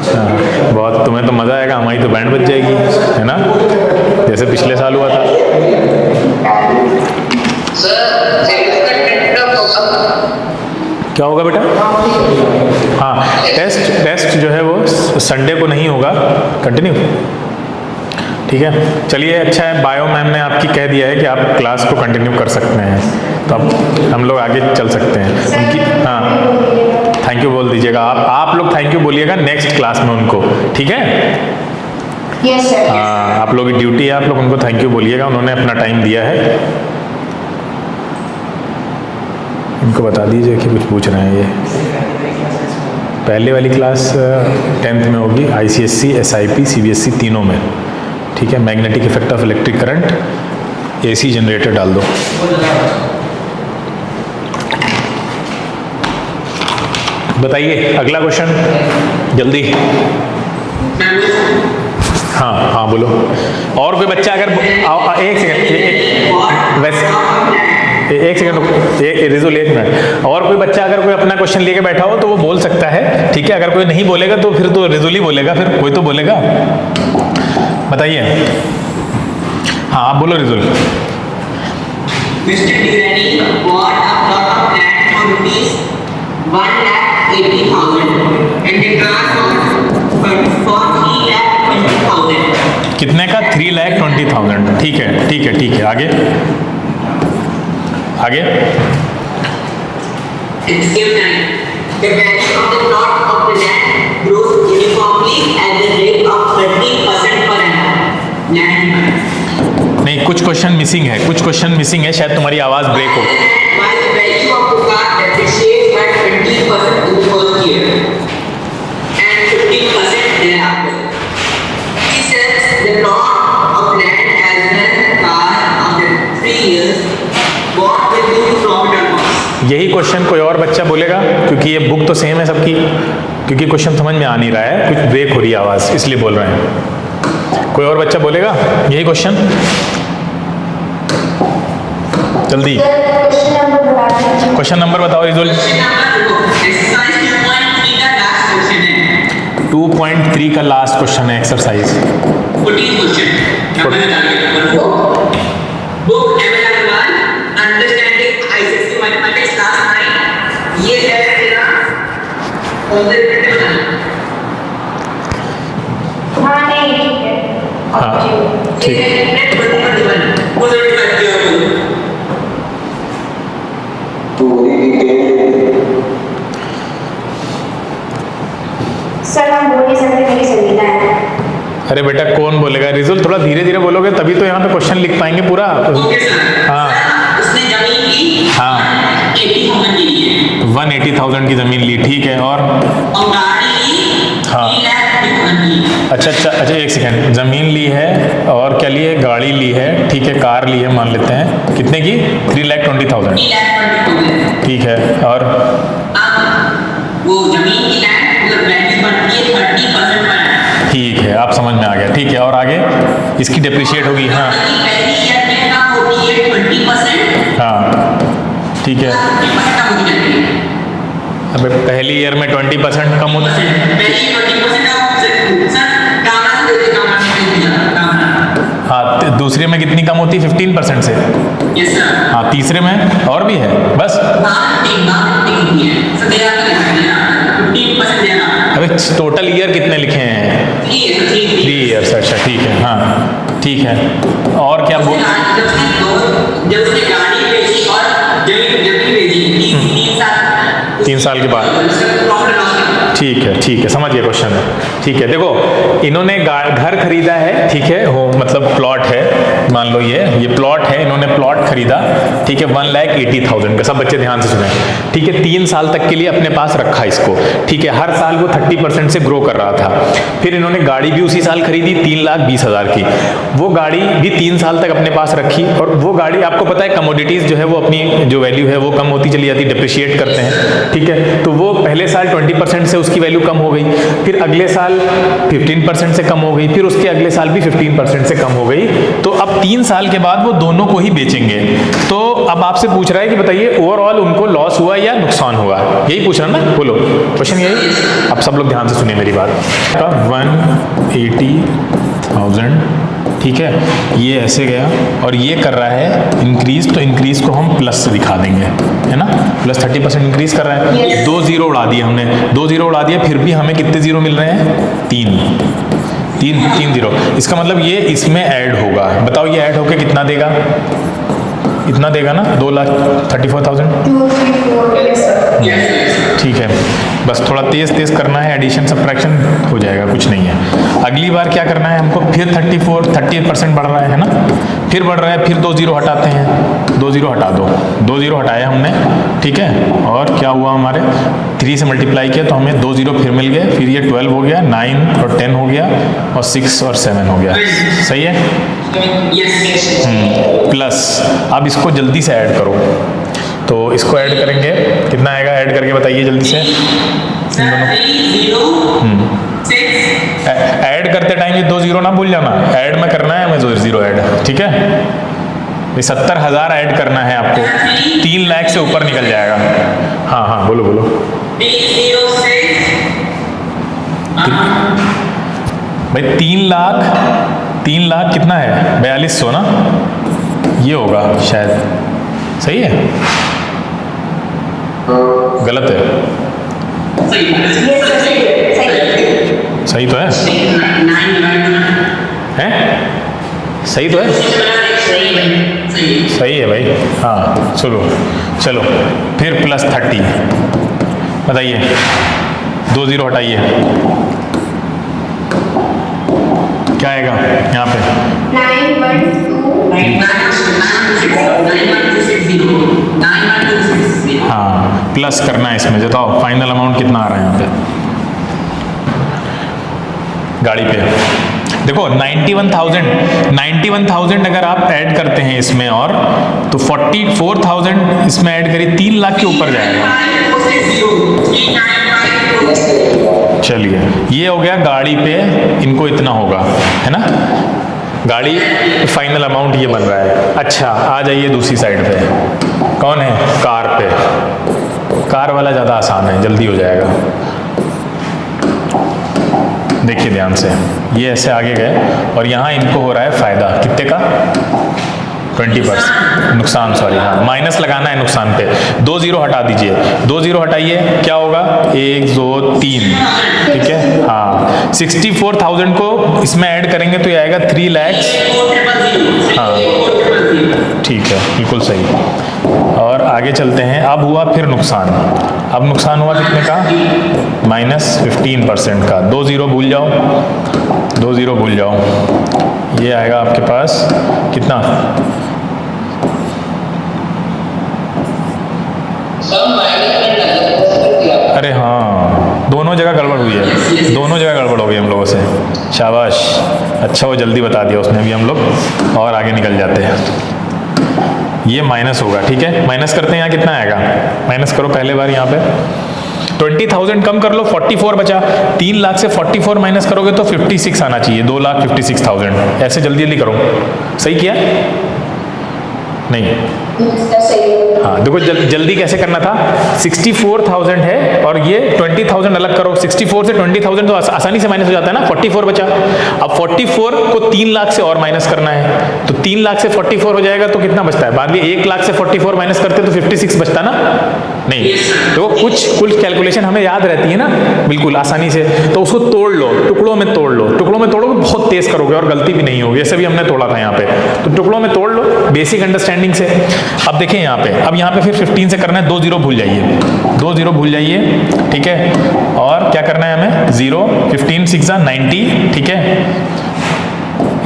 हाँ, बहुत, तुम्हें तो मजा आएगा, हमारी तो बैंड बज जाएगी, है ना, जैसे पिछले साल हुआ था। क्या होगा बेटा? हाँ, टेस्ट जो है वो संडे को नहीं होगा, कंटिन्यू, ठीक है। चलिए अच्छा है, बायो मैम ने आपकी कह दिया है कि आप क्लास को कंटिन्यू कर सकते हैं, तो अब हम लोग आगे चल सकते हैं उनकी। हाँ, थैंक यू बोल दीजिएगा, आप लोग थैंक यू बोलिएगा नेक्स्ट क्लास में उनको, ठीक है। Yes, sir. हाँ, आप लोगों की ड्यूटी है, आप लोग उनको थैंक यू बोलिएगा, उन्होंने अपना टाइम दिया है। इनको बता दीजिए कि कुछ पूछ रहे हैं ये। पहले वाली क्लास 10th में होगी, ICSE, SIP, CBSE तीनों में, ठीक है। Magnetic effect of electric current, AC generator डाल दो। बताइए अगला क्वेश्चन जल्दी। हाँ हाँ बोलो। और कोई बच्चा अगर एक सेकंड, वैसे एक सेकंड, रिजुल एक मिनट। और कोई बच्चा अगर कोई अपना क्वेश्चन लेके बैठा हो तो वो बोल सकता है, ठीक है। अगर कोई नहीं बोलेगा तो फिर तो रिजुल ही बोलेगा, फिर कोई तो बोलेगा। बताइए, हाँ आप बोलो Rijul. Mr. Durrani bought a plot of land for rupees 1,80,000 and the car for 3,20,000. कितने का? 3,20,000। ठीक है, ठीक है, ठीक है। आगे आगे। At the same time, the value of the plot of the land grows uniformly at the rate of 30% per annum. Land नहीं, कुछ क्वेश्चन मिसिंग है, कुछ क्वेश्चन मिसिंग है, शायद तुम्हारी आवाज़ ब्रेक हो। while the value of the car depreciates by 20% in the first year and 15% thereafter. He sells the plot of land as well as car after 3 years. What will do profit or loss? यही क्वेश्चन कोई और बच्चा बोलेगा, क्योंकि ये बुक तो सेम है सबकी, क्योंकि क्वेश्चन समझ में आ नहीं रहा है, कुछ ब्रेक हो रही है आवाज़, इसलिए बोल रहे हैं। कोई और बच्चा बोलेगा यही क्वेश्चन? जल्दी क्वेश्चन नंबर बता दीजिए। क्वेश्चन नंबर बताओ रिजुल। Question number 2. Exercise 2.3 का last question है. 2.3 का लास्ट क्वेश्चन है exercise. 14th question. Number book. Book M.L. Agarwal, Understanding ICSE Mathematics Class 9. ये है तेरा कॉन्सेप्ट बनाना. हाँ नहीं ठीक है। हाँ, ठीक। ये है नेट 2021. वो जरूर करके आओ. सर हम बोल नहीं सकते, मेरी संगीता है। अरे बेटा कौन बोलेगा? रिजुल थोड़ा धीरे धीरे बोलोगे तभी तो यहाँ पे क्वेश्चन लिख पाएंगे पूरा। Okay sir. हाँ। उसने जमीन ली. हाँ। 80,000 की ली है. 180,000 की ज़मीन ली, ठीक है। और गाड़ी ली. हाँ। 3,20,000 की. अच्छा, एक सेकंड। ज़मीन ली है और क्या ली है? गाड़ी ली है, ठीक है। कार ली है, मान लेते हैं। कितने की? 3,20,000। 3,20,000. ठीक है। और अब वो जमीन की लैंड मतलब वैल्यू बढ़ती है 30% पर. ठीक है, आप समझ में आ गया, ठीक है। और आगे इसकी डेप्रिशिएट होगी। हाँ पहली ईयर में कम होती है 20%. हाँ, ठीक है। 20% कम होती जाती है. अबे पहली ईयर में 20% कम होता है। पहली 20% सर कामना से देते कामना से दिया कामना. हाँ, दूसरे में कितनी कम होती है? 15% से। Yes sir. हाँ, तीसरे में और भी है बस। मार्केटिंग होती है. सर देना देना 15% देना. अबे टोटल ईयर कितने लिखे हैं? 3 ईयर 3 ईयर्स। अच्छा, ठीक है। हाँ, ठीक है। और क्या बोल? जब उसने गाड़ी बेची और जमीन बेची 3 साल 3 साल के बाद। ठीक है, ठीक है, समझ गया क्वेश्चन। ठीक है, देखो इन्होंने घर खरीदा है, ठीक है। वो मतलब प्लॉट है, मान लो ये प्लॉट है, इन्होंने प्लॉट खरीदा, ठीक है। 1,80,000 का। सब बच्चे ध्यान से सुने, ठीक है। 3 साल तक के लिए अपने पास रखा इसको, ठीक है। हर साल वो 30% से ग्रो कर रहा था। फिर इन्होंने गाड़ी भी उसी साल खरीदी 3,20,000 की। वो गाड़ी भी 3 साल तक अपने पास रखी, और वो गाड़ी आपको पता है कमोडिटीज जो है वो अपनी जो वैल्यू है वो कम होती चली जाती, डिप्रिशिएट करते हैं, ठीक है। तो वो पहले साल 20% से उसकी वैल्यू कम हो गई, फिर अगले साल 15% से कम हो गई, फिर उसके अगले साल भी 15% से कम हो गई। तो अब 3 साल के बाद वो दोनों को ही बेचेंगे। तो अब आपसे पूछ रहा है कि बताइए ओवरऑल उनको लॉस हुआ या नुकसान हुआ? यही पूछ रहा ना, बोलो क्वेश्चन यही। अब सब लोग ध्यान से सुनिए मेरी बात। 180,000, ठीक है। ये ऐसे गया और ये कर रहा है इंक्रीज, तो इंक्रीज को हम प्लस से दिखा देंगे, है ना। प्लस 30% इंक्रीज कर रहा है। Yes. 2 जीरो उड़ा दिए हमने, 2 जीरो उड़ा दिया, फिर भी हमें कितने जीरो मिल रहे हैं? 3 जीरो। इसका मतलब ये इसमें ऐड होगा। बताओ ये ऐड होके कितना देगा? इतना देगा ना, 2,34,000। 2 3 4 यस सर। ठीक है, बस थोड़ा तेज तेज करना है, एडिशन सब्ट्रैक्शन हो जाएगा, कुछ नहीं है। अगली बार क्या करना है हमको? फिर 38% बढ़ रहा है ना, फिर बढ़ रहा है, फिर 2 जीरो हटाते हैं, 2 जीरो हटा दो, 2 जीरो हटाया हमने, ठीक है। और क्या हुआ हमारे? 3 से मल्टीप्लाई किया तो हमें 2 जीरो फिर मिल गए, फिर ये 12 हो गया, 9 और 10 हो गया, और 6 और 7 हो गया। सही है। प्लस अब इसको जल्दी से ऐड करो, तो इसको ऐड करेंगे, कितना आएगा? ऐड करके बताइए जल्दी से। ऐड करते टाइम ये 2 जीरो ना भूल जाना, ऐड में करना है हमें 2 जीरो ऐड, ठीक है। भाई 70,000 ऐड करना है आपको, 3 लाख से ऊपर निकल जाएगा। हाँ हाँ बोलो बोलो। भाई 3 लाख कितना है, 4200 ना, ये होगा शायद। सही है, गलत है? सही तो है, हैं? सही तो है, सही है भाई। हाँ चलो चलो, फिर +30 बताइए, 2 0 हटाइए, क्या आएगा यहाँ पे? 91260 हाँ प्लस करना है इसमें, बताओ फाइनल अमाउंट कितना आ रहा है यहाँ पे गाड़ी पे? देखो 91,000 अगर आप ऐड करते हैं इसमें और, तो 44,000 इसमें ऐड करिए, 3 लाख के ऊपर जाएगा। चलिए ये हो गया गाड़ी पे, इनको इतना होगा, है ना, गाड़ी फाइनल अमाउंट ये बन रहा है। अच्छा आ जाइए दूसरी साइड पे, कौन है? कार पे। कार वाला ज़्यादा आसान है, जल्दी हो जाएगा। देखिए ध्यान से, ये ऐसे आगे गए और यहाँ इनको हो रहा है फायदा, कितने का? 20%, नुकसान, सॉरी, हाँ माइनस लगाना है नुकसान पे। 2 0 हटा दीजिए, 2 0 हटाइए, क्या होगा? 1 2 3, ठीक है। हाँ 64,000 को इसमें ऐड करेंगे तो ये आएगा 3 लाख। हाँ ठीक है, बिल्कुल सही। और आगे चलते हैं, अब हुआ फिर नुकसान। अब नुकसान हुआ कितने का? -15% का। 2 0 भूल जाओ, 2 0 भूल जाओ, ये आएगा आपके पास कितना? अरे हाँ, दोनों जगह गड़बड़ हुई है, दोनों जगह गड़बड़ हो गई हम लोगों से। शाबाश, अच्छा वो जल्दी बता दिया उसने भी, हम लोग और आगे निकल जाते हैं। ये माइनस होगा, ठीक है, माइनस करते हैं। यहाँ कितना आएगा? माइनस करो पहले बार यहाँ पे, 20,000 कम कर लो, 44 बचा। 3 लाख से 44 माइनस करोगे तो 56 आना चाहिए, 2,56,000। ऐसे जल्दी जल्दी करो, सही किया? नहीं, हाँ देखो जल्दी कैसे करना था। 64,000 है और ये 20,000 अलग करो, 64 से 20,000 तो आसानी से माइनस हो जाता है ना, 44 बचा। अब 44 को 3 लाख से और माइनस करना है, तो 3 लाख से 44 हो जाएगा तो कितना बचता है? बाद में 1 लाख से 44 माइनस करते तो 56 बचता ना, नहीं। तो कुछ कैलकुलेशन हमें याद रहती है ना बिल्कुल आसानी से, तो उसको तोड़ लो, टुकड़ों में तोड़ लो। टुकड़ों में तोड़ोगे बहुत तेज करोगे और गलती भी नहीं होगी, ऐसे भी हमने तोड़ा था यहाँ पे। तो टुकड़ों में तोड़ लो बेसिक अंडरस्टैंडिंग से। अब देखिए यहाँ पे, अब यहाँ पे फिर 15 से करना है, 2 0 भूल जाइए, 2 0 भूल जाइए, ठीक है। और क्या करना है हमें? 0, 15 6 90, ठीक है।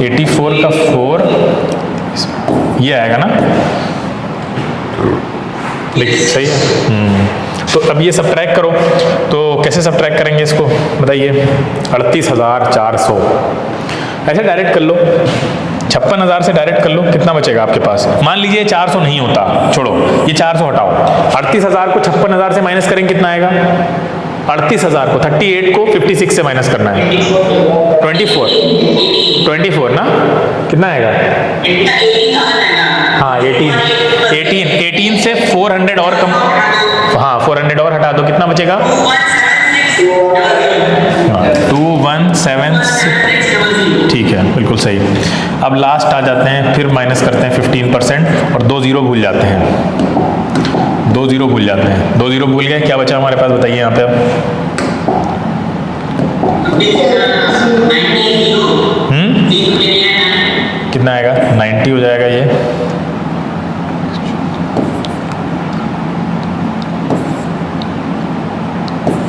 84 का 4 ये आएगा ना, देखिए सही है। तो अब ये सब्ट्रैक्ट करो, तो कैसे सब्ट्रैक्ट करेंगे इसको बताइए? 38,400 ऐसे डायरेक्ट कर लो, 56,000 से डायरेक्ट कर लो, कितना बचेगा आपके पास? मान लीजिए 400 नहीं होता, छोड़ो ये 400 हटाओ, 38,000 को 56,000 से माइनस करेंगे, कितना आएगा? 38,000 को 38 को 56 से माइनस करना है, 24 ना, कितना आएगा? हाँ 18 से 400 और कम, हाँ 400 और हटा दो, कितना बचेगा? 2176, ठीक है बिल्कुल सही। अब लास्ट आ जाते हैं, फिर माइनस करते हैं 15% और 2 0 भूल जाते हैं, 2 0 भूल जाते हैं। 2 0 भूल गए, क्या बचा हमारे पास बताइए यहाँ पे? अब कितना आएगा? 90 हो जाएगा ये,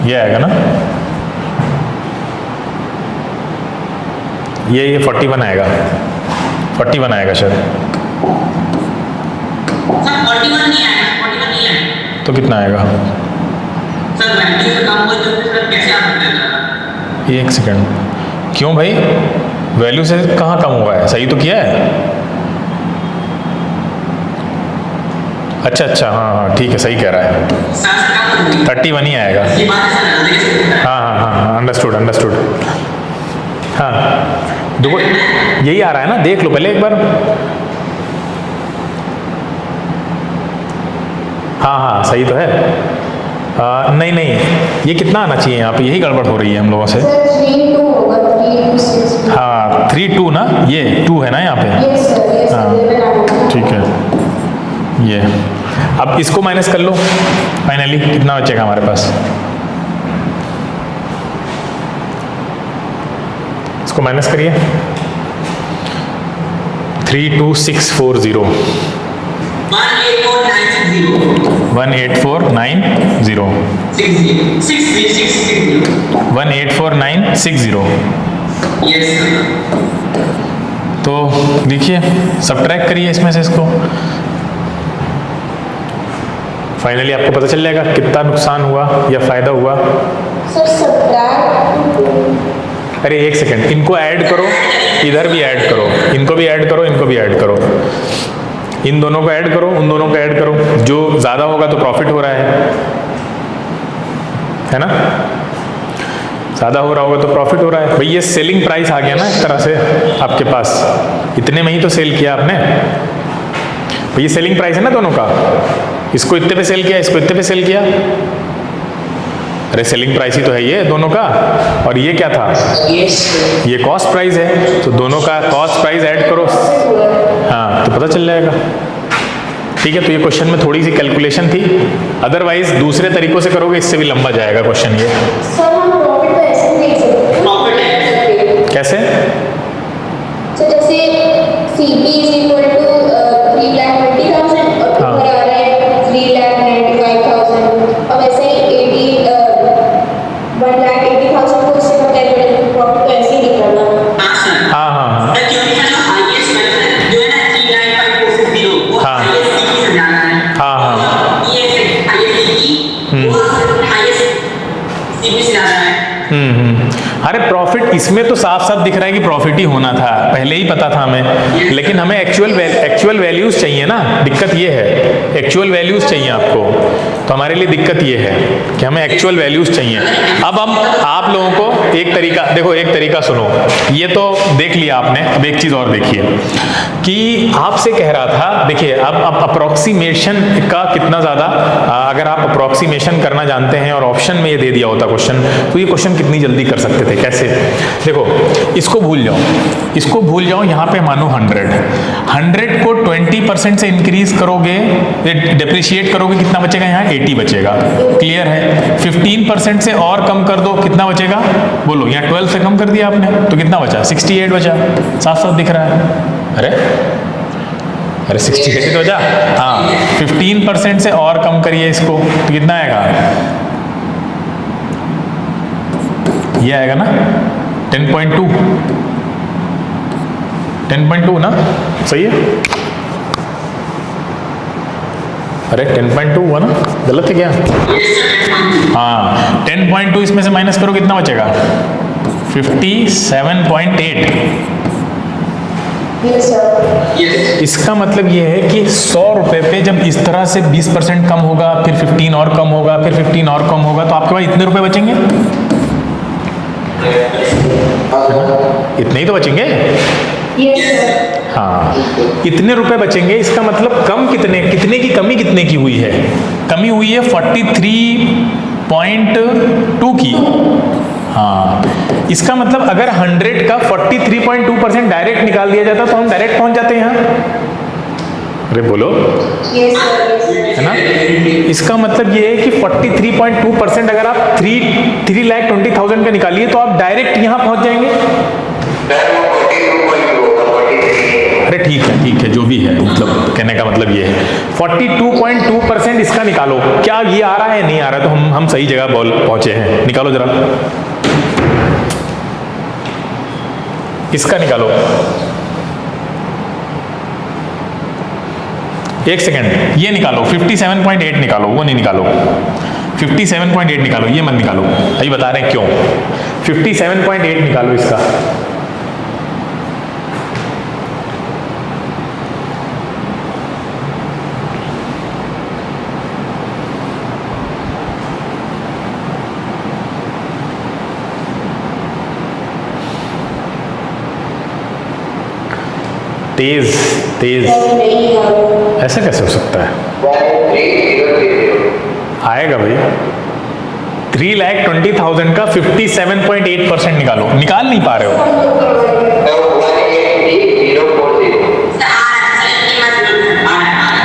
ये आएगा ना, ये 41 आएगा, 41 आएगा शायद। सर 41 नहीं आएगा, 41 नहीं आएगा। तो कितना आएगा? सर वैल्यू से कम हो तो सर कैसे आ सकता है? एक सेकंड, क्यों भाई? वैल्यू से कहाँ कम हुआ है? सही तो किया है। अच्छा हाँ ठीक है, सही कह रहा है, 31 ही आएगा। हाँ अंडरस्टूड। हाँ देखो यही आ रहा है ना, देख लो पहले एक बार। हाँ हाँ सही तो है। नहीं नहीं, ये कितना आना चाहिए यहाँ पे, यही गड़बड़ हो रही है हम लोगों से। सर 3 2 होगा, 3 2 6। हाँ 3 2 ना, ये 2 है ना यहाँ पे। यस सर, हाँ ठीक है। ये अब इसको माइनस कर लो, फाइनली कितना बचेगा हमारे पास। इसको माइनस करिए। 32640 18490 18490 Yes, sir. तो देखिए सब्ट्रैक्ट करिए इसमें से इसको, फाइनली आपको पता चल जाएगा कितना नुकसान हुआ या फायदा हुआ। Sir subtract. अरे एक सेकंड, इनको ऐड करो, इधर भी ऐड करो, इनको भी ऐड करो, इनको भी ऐड करो, इन दोनों को ऐड करो, उन दोनों को ऐड करो, जो ज़्यादा होगा तो प्रॉफिट हो रहा है ना, ज़्यादा हो रहा होगा तो प्रॉफिट हो रहा है। भाई ये सेलिंग प्राइस आ गया ना एक तरह से आपके पास, इतने में ही तो सेल किया आपने। भाई ये सेलिंग प्राइस है ना दोनों का, इसको इतने पे सेल किया, इसको इतने पे सेल किया, अरे सेलिंग प्राइस ही तो है ये दोनों का। और ये क्या था, ये कॉस्ट प्राइस है, तो दोनों का कॉस्ट प्राइस ऐड करो, हाँ तो पता चल जाएगा। ठीक है, तो ये क्वेश्चन में थोड़ी सी कैलकुलेशन थी, अदरवाइज दूसरे तरीकों से करोगे इससे भी लंबा जाएगा क्वेश्चन ये। सर हम प्रॉफिट तो ऐसे नहीं देख सकते। Profit है। कैसे? तो जैसे CP is equal to 3,20,000 और ऊपर आ रहा है 3,95,000, अब ऐसे ही 1,80,000 को इससे कंपेयर करें तो प्रॉफिट तो ऐसे ही निकलना। हाँ, sir. हाँ हाँ हाँ सर, क्योंकि जो highest price है, जो है ना 3,95,460, वो हाँ। highest CP से जाना है। हाँ हाँ ये highest CP, वो highest CP से जाना है। अरे प्रॉफिट इसमें तो साफ साफ दिख रहा है कि प्रॉफिट ही होना था, पहले ही पता था हमें, लेकिन हमें एक्चुअल वैल्यूज चाहिए ना, दिक्कत ये है एक्चुअल वैल्यूज चाहिए आपको, तो हमारे लिए दिक्कत ये है कि हमें एक्चुअल वैल्यूज चाहिए। अब हम आप लोगों को एक तरीका देखो, एक तरीका सुनो, ये तो देख लिया आपने, अब एक चीज और देखिए कि आपसे कह रहा था, देखिए अब अप्रोक्सीमेशन का कितना ज्यादा, अगर आप अप्रोक्सीमेशन करना जानते हैं और ऑप्शन में ये दे दिया होता क्वेश्चन, तो ये क्वेश्चन कितनी जल्दी कर सकते थे। कैसे? देखो इसको भूल जाओ, इसको भूल जाओ, यहाँ पे मानो 100 को 20% से इंक्रीज करोगे, डिप्रिशिएट करोगे, कितना बचेगा यहाँ 80 बचेगा, क्लियर है। 15% से और कम कर दो, कितना बचेगा बोलो, यहाँ 12 से कम कर दिया आपने तो कितना बचा 68 बचा, साफ साफ दिख रहा है। अरे 68 तो बचा, हाँ 15% से और कम करिए इसको तो कितना आएगा, ये आएगा ना 10.2 ना, सही है। अरे 10.2 हुआ ना, गलत है क्या? हाँ 10.2 इसमें से माइनस करो, कितना बचेगा 57.8। इसका मतलब ये है कि 100 रुपए पे जब इस तरह से 20% कम होगा, फिर 15 और कम होगा, फिर 15 और कम होगा, तो आपके पास इतने रुपए बचेंगे, इतने ही तो बचेंगे। हाँ इतने रुपए बचेंगे, इसका मतलब कम कितने की कमी कितने की हुई है, कमी हुई है 43.2 की। हाँ इसका मतलब अगर 100 का 43.2% डायरेक्ट निकाल दिया जाता तो हम डायरेक्ट पहुंच जाते हैं यहाँ। अरे बोलो, है ना? इसका मतलब ये है कि 43.2% अगर आप 3,20,000 का निकालिए तो आप डायरेक्ट यहाँ पहुंच जाएंगे। अरे ठीक है, जो भी है, मतलब कहने का मतलब ये है 42.2% इसका निकालो। क्या ये आ रहा है, नहीं आ रहा, तो हम सही जगह पहुंचे हैं। निकालो जरा, इसका निकालो, एक सेकेंड, ये निकालो 57.8 निकालो, वो नहीं निकालो, 57.8 निकालो, ये मत निकालो, अभी बता रहे हैं क्यों। 57.8 निकालो इसका, तेज ऐसा कैसे हो सकता है? आएगा भाई 3,20,000 का 57.8% निकालो, निकाल नहीं पा रहे हो।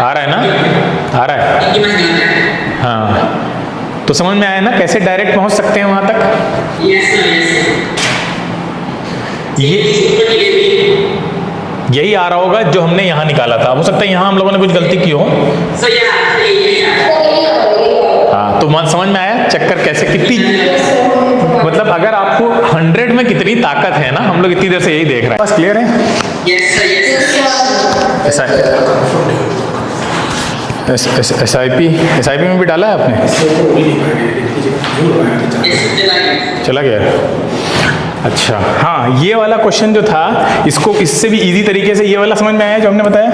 आ रहा है ना, आ रहा है। हाँ, तो समझ में आया ना कैसे डायरेक्ट पहुंच सकते हैं वहां तक। ये यही आ रहा होगा जो हमने यहाँ निकाला था। हो सकता है यहाँ हम लोगों ने कुछ गलती की हो। हाँ, तो समझ में आया चक्कर कैसे, कितनी मतलब अगर आपको 100 में कितनी ताकत है ना, हम लोग इतनी देर से यही देख रहे हैं। बस क्लियर है। SIP में भी डाला है आपने, चला गया। अच्छा हाँ, ये वाला क्वेश्चन जो था इसको इससे भी इजी तरीके से ये वाला समझ में आया जो हमने बताया,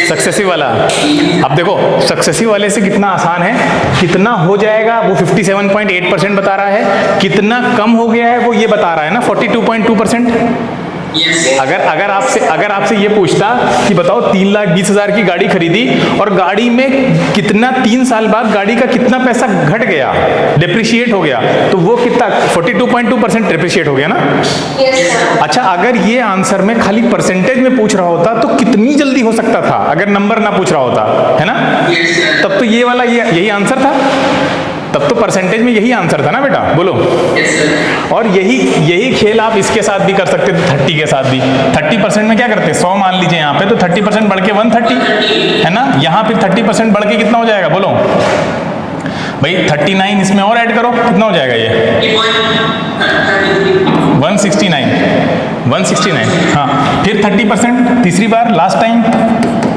सक्सेसिव वाला। अब देखो सक्सेसिव वाले से कितना आसान है, कितना हो जाएगा वो 57.8% बता रहा है, कितना कम हो गया है वो ये बता रहा है ना 42.2%। अगर आपसे ये पूछता कि बताओ 3,20,000 की गाड़ी खरीदी और गाड़ी में कितना 3 साल बाद गाड़ी का कितना पैसा घट गया, डिप्रिशिएट हो गया, तो वो कितना 42.2% डिप्रिशिएट हो गया ना। अच्छा, अगर ये आंसर में खाली परसेंटेज में पूछ रहा होता तो कितनी जल्दी हो सकता था, अगर नंबर ना पूछ रहा होता, है ना। तब तो ये वाला यही आंसर था, तब तो परसेंटेज में यही आंसर था ना बेटा, बोलो। और यही खेल आप इसके साथ भी कर सकते थे, 30 के साथ भी। 30% में क्या करते, 100 मान लीजिए यहाँ पे, तो 30% बढ़ के 130 है ना। यहाँ पे 30% बढ़ के कितना हो जाएगा बोलो भाई, 39 इसमें और ऐड करो, कितना हो जाएगा ये 169। हाँ, फिर 30% तीसरी बार, लास्ट टाइम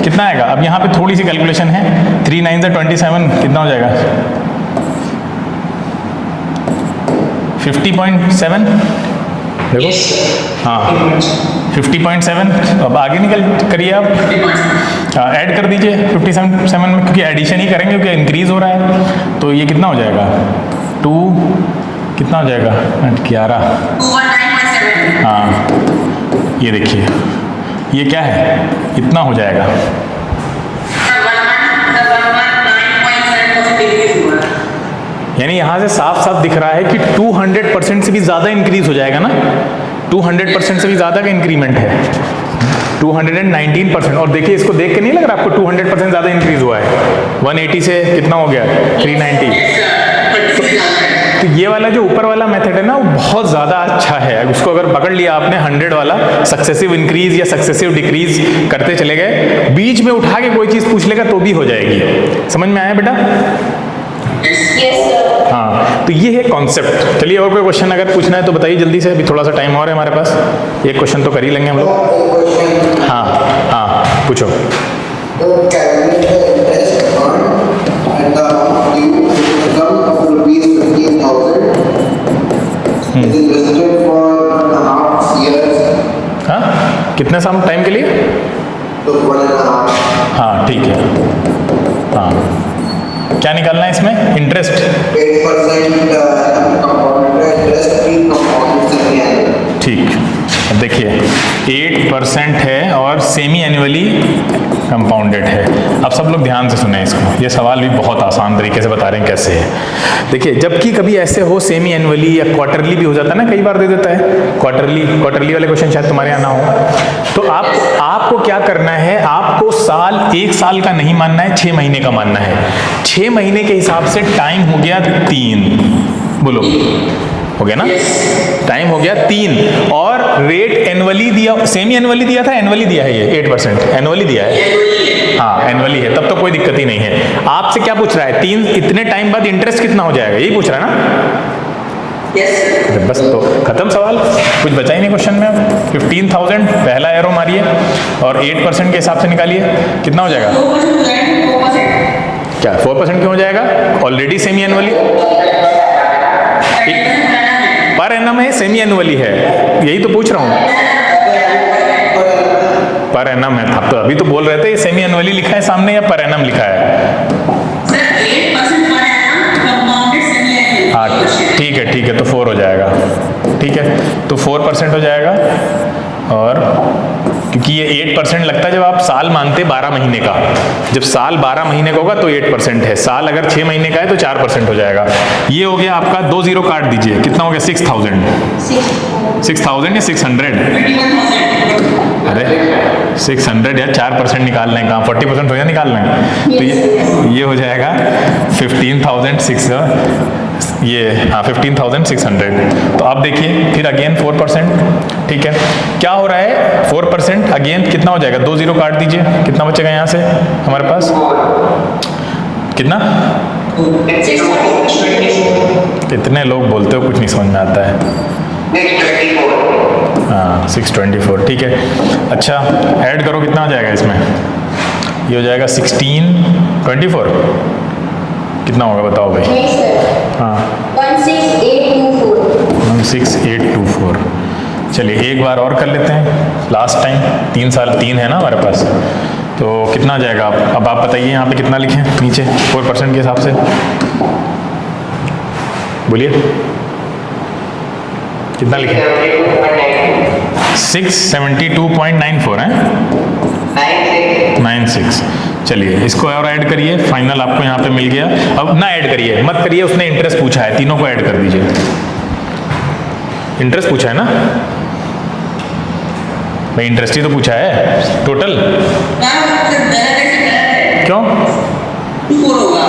कितना आएगा। अब यहाँ पे थोड़ी सी कैलकुलेशन है, 3 9 से 27 कितना हो जाएगा 50.7, देखो हाँ 50.7। अब आगे निकल करिए आप, ऐड कर दीजिए 57 में, क्योंकि एडिशन ही करेंगे क्योंकि इंक्रीज हो रहा है। तो ये कितना हो जाएगा 2 कितना हो जाएगा 11। हाँ, ये देखिए ये क्या है, इतना हो जाएगा। यानी यहाँ से साफ साफ दिख रहा है कि 200% से भी ज़्यादा इंक्रीज हो जाएगा ना, 200% से भी ज़्यादा का इंक्रीमेंट है, 219%। और देखिए इसको देख के नहीं लग रहा आपको 200% ज़्यादा इंक्रीज हुआ है, 180 से कितना हो गया 390। तो ये वाला जो ऊपर वाला मेथड है ना वो बहुत ज़्यादा अच्छा है, उसको अगर पकड़ लिया आपने 100 वाला, सक्सेसिव इंक्रीज या सक्सेसिव डिक्रीज करते चले गए, बीच में उठा के कोई चीज़ पूछ लेगा तो भी हो जाएगी। समझ में आया बेटा। हाँ, तो ये है कॉन्सेप्ट। चलिए और कोई क्वेश्चन अगर पूछना है तो बताइए जल्दी से, अभी थोड़ा सा टाइम और है हमारे पास, एक क्वेश्चन तो कर ही लेंगे हम लोग। हाँ हाँ पूछो। हाँ, कितने साल टाइम के लिए? हाँ ठीक है। हाँ, क्या निकालना है इसमें, इंटरेस्ट 8%। ठीक, अब देखिए 8% है और सेमी एनुअली कंपाउंडेड है। अब सब लोग ध्यान से सुने इसको, ये सवाल भी बहुत आसान तरीके से बता रहे हैं कैसे है। देखिए जबकि कभी ऐसे हो सेमी एनुअली या क्वार्टरली भी हो जाता है ना, कई बार दे देता है क्वार्टरली वाले क्वेश्चन शायद तुम्हारे यहाँ ना हो, तो आपको क्या करना है, आपको एक साल का नहीं मानना है, 6 महीने का मानना है। 6 महीने के हिसाब से टाइम हो गया 3, बोलो हो गया ना, टाइम हो गया 3, और रेट एनुअली दिया, सेमी एनुअली दिया था, एनुअली दिया है ये 8%, एनुअली दिया है। हाँ एनुअली है, तब तो कोई दिक्कत ही नहीं है। आपसे क्या पूछ रहा है, 3 इतने टाइम बाद इंटरेस्ट कितना हो जाएगा, यही पूछ रहा है ना। बस तो खत्म सवाल, कुछ बचा ही नहीं क्वेश्चन में। 15,000 पहला एरो मारिए और 8% के हिसाब से निकालिए, कितना हो जाएगा। क्या 4% क्यों हो जाएगा, already semi annually per annum है, सेमी एनुअली है, यही तो पूछ रहा हूँ। पर एनम है, आप तो अभी तो बोल रहे थे सेमी एनुअली लिखा है सामने या पर एनम लिखा है। हाँ ठीक है तो 4 हो जाएगा, ठीक है तो 4% हो जाएगा और क्योंकि ये 8% लगता है जब आप साल मानते 12 महीने का, जब साल 12 महीने का होगा तो 8% है, साल अगर 6 महीने का है तो 4% हो जाएगा। ये हो गया आपका, 2 0 काट दीजिए, कितना हो गया? 6000 या 600? अरे 600 या 4% निकाल लें, कहाँ 40% हो या निकाल लें, तो ये हो जाएगा 15,600, ये हाँ 15,600। तो आप देखिए फिर अगेन 4%, ठीक है। क्या हो रहा है 4% अगेन कितना हो जाएगा? 2 0 काट दीजिए, कितना बचेगा यहाँ से हमारे पास? कितना? कितने लोग बोलते हो, कुछ नहीं समझ में आता है। हाँ 624, ठीक है। अच्छा ऐड करो, कितना हो जाएगा इसमें? ये हो जाएगा 1624, कितना होगा बताओ भाई? नहीं सर, हाँ 16824। चलिए एक बार और कर लेते हैं, लास्ट टाइम। 3 साल 3 है ना हमारे पास, तो कितना आ जाएगा? अब आप बताइए यहाँ पे कितना लिखें नीचे 4% के हिसाब से, बोलिए कितना लिखें? 672.94 है 96। चलिए इसको और ऐड करिए, फाइनल आपको यहाँ पे मिल गया। अब ना ऐड करिए, मत करिए, उसने इंटरेस्ट पूछा है, तीनों को ऐड कर दीजिए। इंटरेस्ट पूछा है ना भाई, इंटरेस्ट ही तो पूछा है टोटल। क्यों? 24 होगा।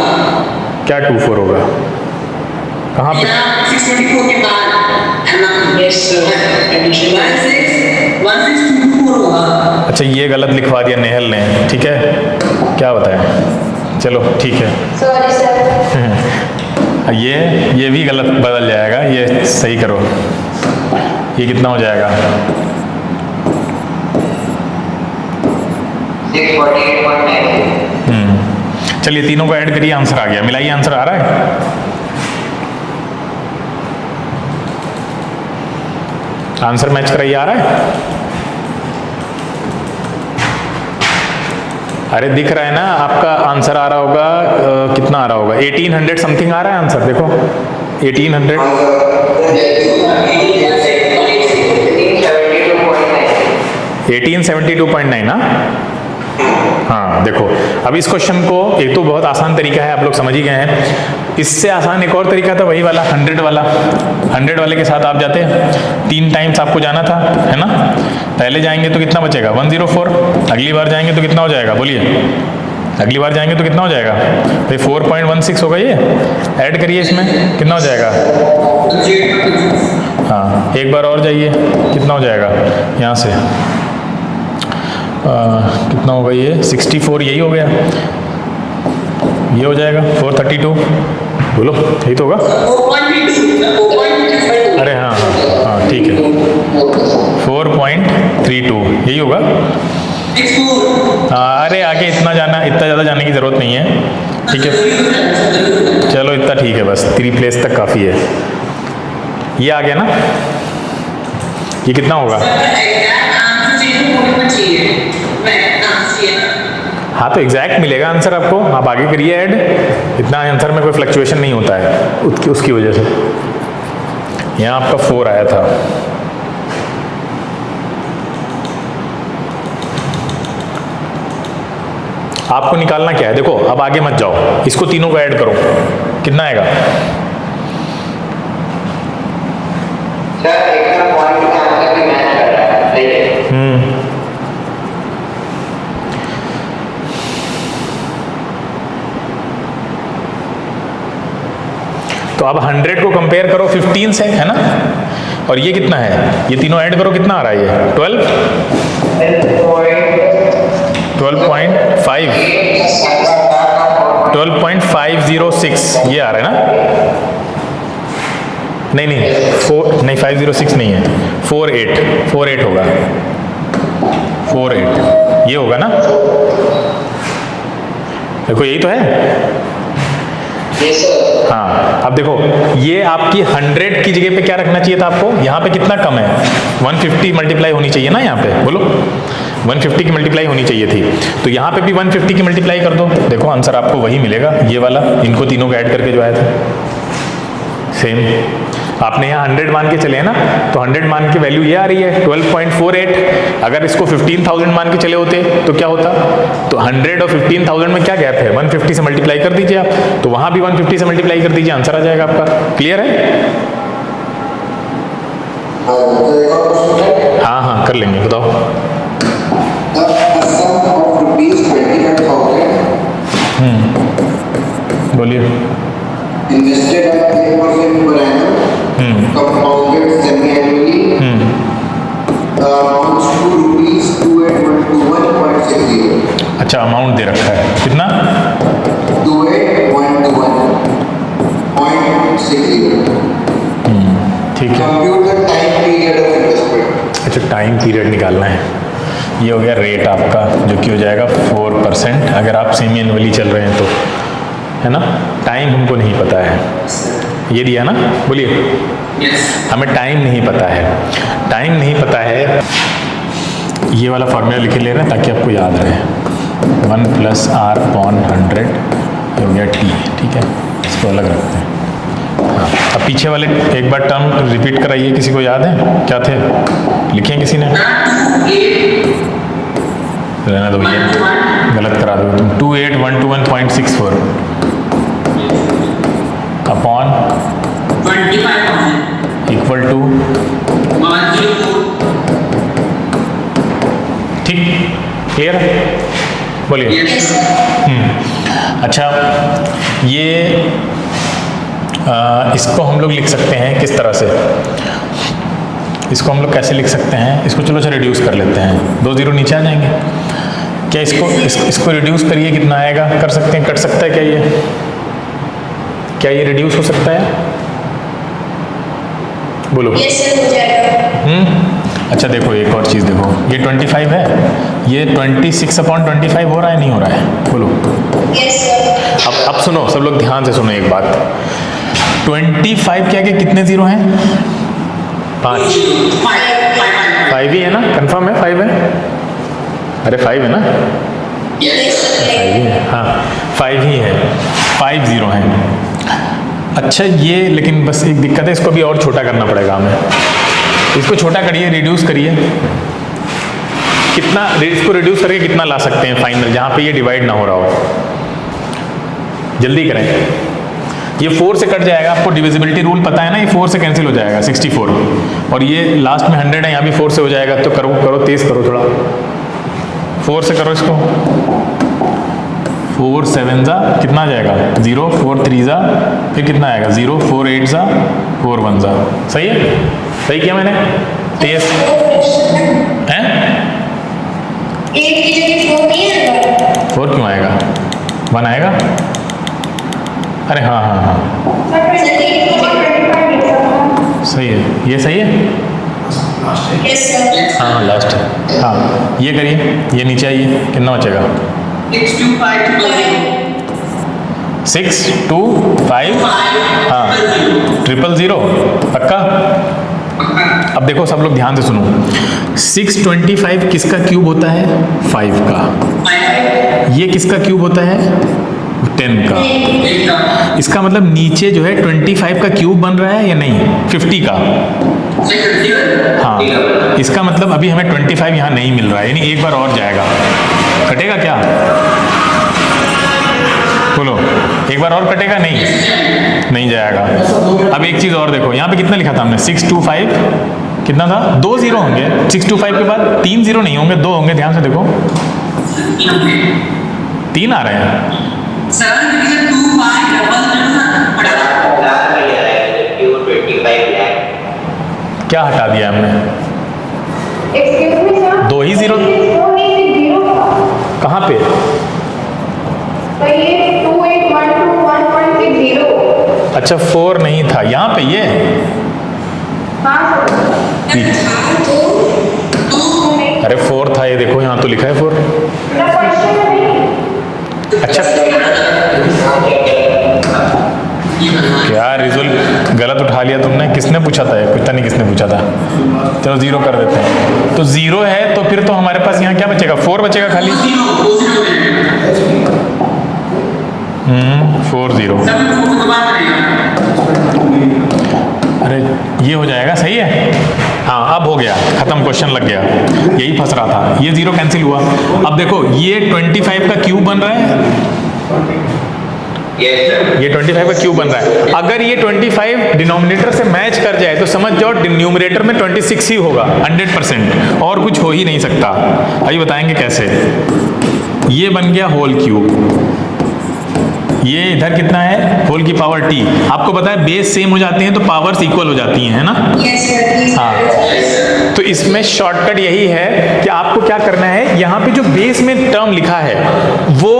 क्या 24 होगा? कहाँ पे? 624 के बाद एडिशन 1624 होगा। अच्छा ये गलत लिखवा दिया नेहल ने, ठीक है, क्या बताएं, चलो ठीक है। Sorry sir. ये भी गलत बदल जाएगा, ये सही करो। ये कितना हो जाएगा? 648.9। चलिए तीनों को ऐड करिए, आंसर आ गया। मिलाइए, आंसर आ रहा है? आंसर मैच कराइए, आ रहा है? अरे दिख रहा है ना आपका, आंसर आ रहा होगा। कितना आ रहा होगा? 1800 समथिंग आ रहा है आंसर, देखो 1800। 1872.9 ना? हाँ देखो, अब इस क्वेश्चन को, एक तो बहुत आसान तरीका है, आप लोग समझ ही गए हैं। इससे आसान एक और तरीका था, वही वाला 100 वाला। 100 वाले के साथ आप जाते, 3 टाइम्स आपको जाना था, है ना? पहले जाएंगे तो कितना बचेगा? 104। अगली बार जाएंगे तो कितना हो जाएगा, बोलिए? अगली बार जाएंगे तो कितना हो जाएगा भाई? 4.16 होगा। ये ऐड करिए, इसमें कितना हो जाएगा? हाँ एक बार और जाइए, कितना हो जाएगा यहाँ से? कितना होगा ये? 64, यही हो गया, ये हो जाएगा 432। बोलो यही तो होगा। अरे हाँ हाँ ठीक है, 4.32 यही होगा। अरे आगे इतना ज़्यादा जाने की ज़रूरत नहीं है, ठीक है, चलो इतना ठीक है, बस 3 प्लेस तक काफ़ी है। ये आ गया ना? ये कितना होगा? हाँ तो एग्जैक्ट मिलेगा आंसर आपको, आप आगे करिए ऐड। इतना आंसर में कोई फ्लक्चुएशन नहीं होता है उसकी वजह से। यहाँ आपका 4 आया था। आपको निकालना क्या है? देखो अब आगे मत जाओ, इसको तीनों को ऐड करो, कितना आएगा? तो अब 100 को कंपेयर करो 15 से, है ना? और ये कितना है? ये तीनों ऐड करो, कितना आ रहा है ये? 12.506 ये आ रहा है ना? नहीं 506 नहीं है, 48 होगा, 48 ये होगा ना? देखो यही तो है। हाँ अब देखो, ये आपकी 100 की जगह पे क्या रखना चाहिए था आपको? यहाँ पे कितना कम है? 150 मल्टीप्लाई होनी चाहिए ना यहाँ पे, बोलो 150 की मल्टीप्लाई होनी चाहिए थी, तो यहाँ पे भी 150 की मल्टीप्लाई कर दो, देखो आंसर आपको वही मिलेगा, ये वाला, इनको तीनों को ऐड करके जो आया था सेम। आपने यहाँ 100 मान के चले हैं ना, तो 100 मान की वैल्यू ये आ रही है 12.48। अगर इसको 15,000 मान के चले होते तो क्या होता? तो 100 और 15,000 में क्या गैप है? 150 से मल्टीप्लाई कर दीजिए आप, तो वहां भी 150 से मल्टीप्लाई कर दीजिए, आंसर आ जाएगा आपका। क्लियर है? हाँ हाँ कर लेंगे, बताओ। बोलिए। Invested at 8% per annum, compounded semi-annually, amounts to rupees 28,121.60. अच्छा, अमाउंट दे रखा है कितना? 28,121.60. ठीक है। Compute the time period of investment. अच्छा, टाइम पीरियड निकालना है। ये हो गया रेट आपका, जो कि हो जाएगा 4% अगर आप सेमी एनुअली चल रहे हैं तो, है ना। टाइम हमको नहीं पता है, ये दिया ना, बोलिए। हमें टाइम नहीं पता है, टाइम नहीं पता है। ये वाला फॉर्मूला लिखे ले रहे हैं ताकि आपको याद रहे। 1 + r/100 हो गया t, ठीक है, इसको अलग रखते हैं। हाँ, अब पीछे वाले एक बार टर्म रिपीट कराइए, किसी को याद है क्या थे? लिखे हैं किसी ने? रहना दो, ये गलत करा दो तुम। 28,121.64 अपॉन 25,000 इक्वल टू, 104. ठीक, क्लियर है? बोलिए। अच्छा, ये इसको हम लोग लिख सकते हैं किस तरह से? इसको हम लोग कैसे लिख सकते हैं? इसको चलो से रिड्यूस कर लेते हैं, 2 जीरो नीचे आ जाएंगे। क्या इसको रिड्यूस करिए, कितना आएगा? कर सकते हैं, कट सकता है क्या ये? क्या ये रिड्यूस हो सकता है? बोलो। यस सर, हो जाएगा। अच्छा देखो, एक और चीज़ देखो, ये 25 है, ये 26/25 हो रहा है, नहीं हो रहा है? बोलो। Yes sir. अब सुनो, सब लोग ध्यान से सुनो एक बात। 25 के आगे कितने जीरो हैं? 5 ही है ना? कंफर्म है 5 है? अरे 5 है ना? Yes sir. 5 ही है, हाँ 5 ही है, 5 जीरो हैं। अच्छा, ये लेकिन बस एक दिक्कत है, इसको भी और छोटा करना पड़ेगा हमें। इसको छोटा करिए, रिड्यूस करिए। कितना इसको रिड्यूस करके कितना ला सकते हैं फाइनल, जहाँ पे ये डिवाइड ना हो रहा हो? जल्दी करें, ये 4 से कट जाएगा। आपको डिविजिबिलिटी रूल पता है ना, ये 4 से कैंसिल हो जाएगा, 64। और ये लास्ट में 100 है, यहाँ भी 4 से हो जाएगा। तो करो तेज करो थोड़ा, 4 से करो इसको। 4 7 जा कितना आ जाएगा? 0, 4 3 जा फिर कितना आएगा? 0, 4 8 जा 4 1 जा। सही है? सही किया मैंने? तेज हैं? 8 की जगह 4 नहीं आएगा? 4 क्यों आएगा? 1 आएगा? अरे हाँ हाँ हाँ, सही है, ये सही है। Yes sir. हाँ लास्ट है। हाँ, ये करिए, ये नीचे आइए, कितना बचेगा? 625 हाँ 000 पक्का। अब देखो सब लोग ध्यान से सुनो, 625 किसका क्यूब होता है? 5 का। ये किसका क्यूब होता है? 10 का। इसका मतलब नीचे जो है 25 का क्यूब बन रहा है या नहीं? 50 का। हाँ, इसका मतलब अभी हमें 25 यहाँ नहीं मिल रहा है, यानी एक बार और जाएगा। कटेगा क्या? बोलो, एक बार और कटेगा? नहीं जाएगा। अब एक चीज़ और देखो, यहाँ पे कितना लिखा था हमने? 625 कितना था? 2 जीरो होंगे। 625 के बाद 3 जीरो नहीं होंगे, 2 होंगे। ध्यान से देखो, 3 आ रहे हैं। क्या हटा दिया हमने? एक्सक्यूज मी सर, 2 ही जीरो। 4 नहीं 0 था। कहाँ पे? तो ये 28,121.60। अच्छा 4 नहीं था यहाँ पे, ये हाँ सर। ठीक। अरे 4 था, ये देखो यहाँ तो लिखा है 4। मेरा क्वेश्चन नहीं। अच्छा, क्या रिजल्ट गलत उठा लिया तुमने? किसने पूछा था? पता नहीं किसने पूछा था। चलो 0 कर देते हैं। तो 0 है तो फिर तो हमारे पास यहाँ क्या बचेगा? 4 बचेगा खाली। 4 0। अरे ये हो जाएगा, सही है। हाँ अब हो गया, खत्म, क्वेश्चन लग गया, यही फंस रहा था। ये जीरो कैंसिल हुआ। अब देखो ये 25 का क्यूब बन रहा है, ये 25 का क्यूब बन रहा है। अगर ये 25 डिनोमिनेटर से मैच कर जाए तो समझ जाओ न्यूमरेटर में 26 ही होगा 100%, और कुछ हो ही नहीं सकता। अभी बताएंगे कैसे। ये बन गया होल क्यूब, ये इधर कितना है, होल की पावर टी। आपको पता है बेस सेम हो जाते हैं तो पावर्स इक्वल हो जाती हैं, है ना। हाँ, तो इसमें शॉर्टकट यही है कि आपको क्या करना है, यहाँ पे जो बेस में टर्म लिखा है वो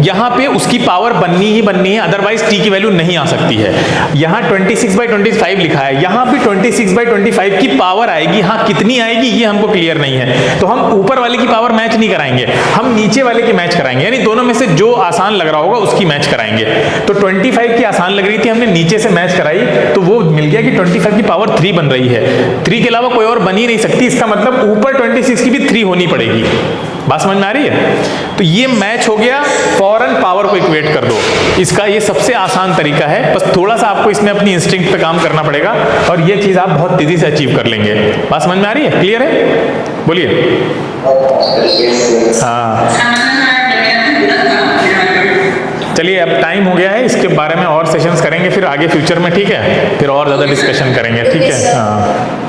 यहाँ पे उसकी पावर बननी ही बननी है, अदरवाइज टी की वैल्यू नहीं आ सकती है। यहाँ 26/25 लिखा है, यहाँ पे 26/25 की पावर आएगी। हाँ कितनी आएगी ये हमको क्लियर नहीं है, तो हम ऊपर वाले की पावर मैच नहीं कराएंगे, हम नीचे वाले की मैच कराएंगे, यानी दोनों में से जो आसान लग रहा होगा उसकी मैच कराएंगे। तो 25 की आसान लग रही थी, हमने नीचे से मैच कराई तो वो मिल गया कि 25 की पावर 3 बन रही है। 3 के अलावा कोई और बन ही नहीं सकती, इसका मतलब ऊपर 26 की भी 3 होनी पड़ेगी। बात समझ में आ रही है। तो ये मैच हो गया, फौरन पावर को इक्वेट कर दो। इसका ये सबसे आसान तरीका है, बस थोड़ा सा आपको इसमें अपनी इंस्टिंक्ट पे काम करना पड़ेगा और ये चीज आप बहुत तेजी से अचीव कर लेंगे। बात समझ में आ रही है, क्लियर है, बोलिए। हाँ चलिए अब टाइम हो गया है, इसके बारे में और सेशंस करेंगे फिर आगे फ्यूचर में, ठीक है, फिर और ज़्यादा डिस्कशन करेंगे, ठीक है। हाँ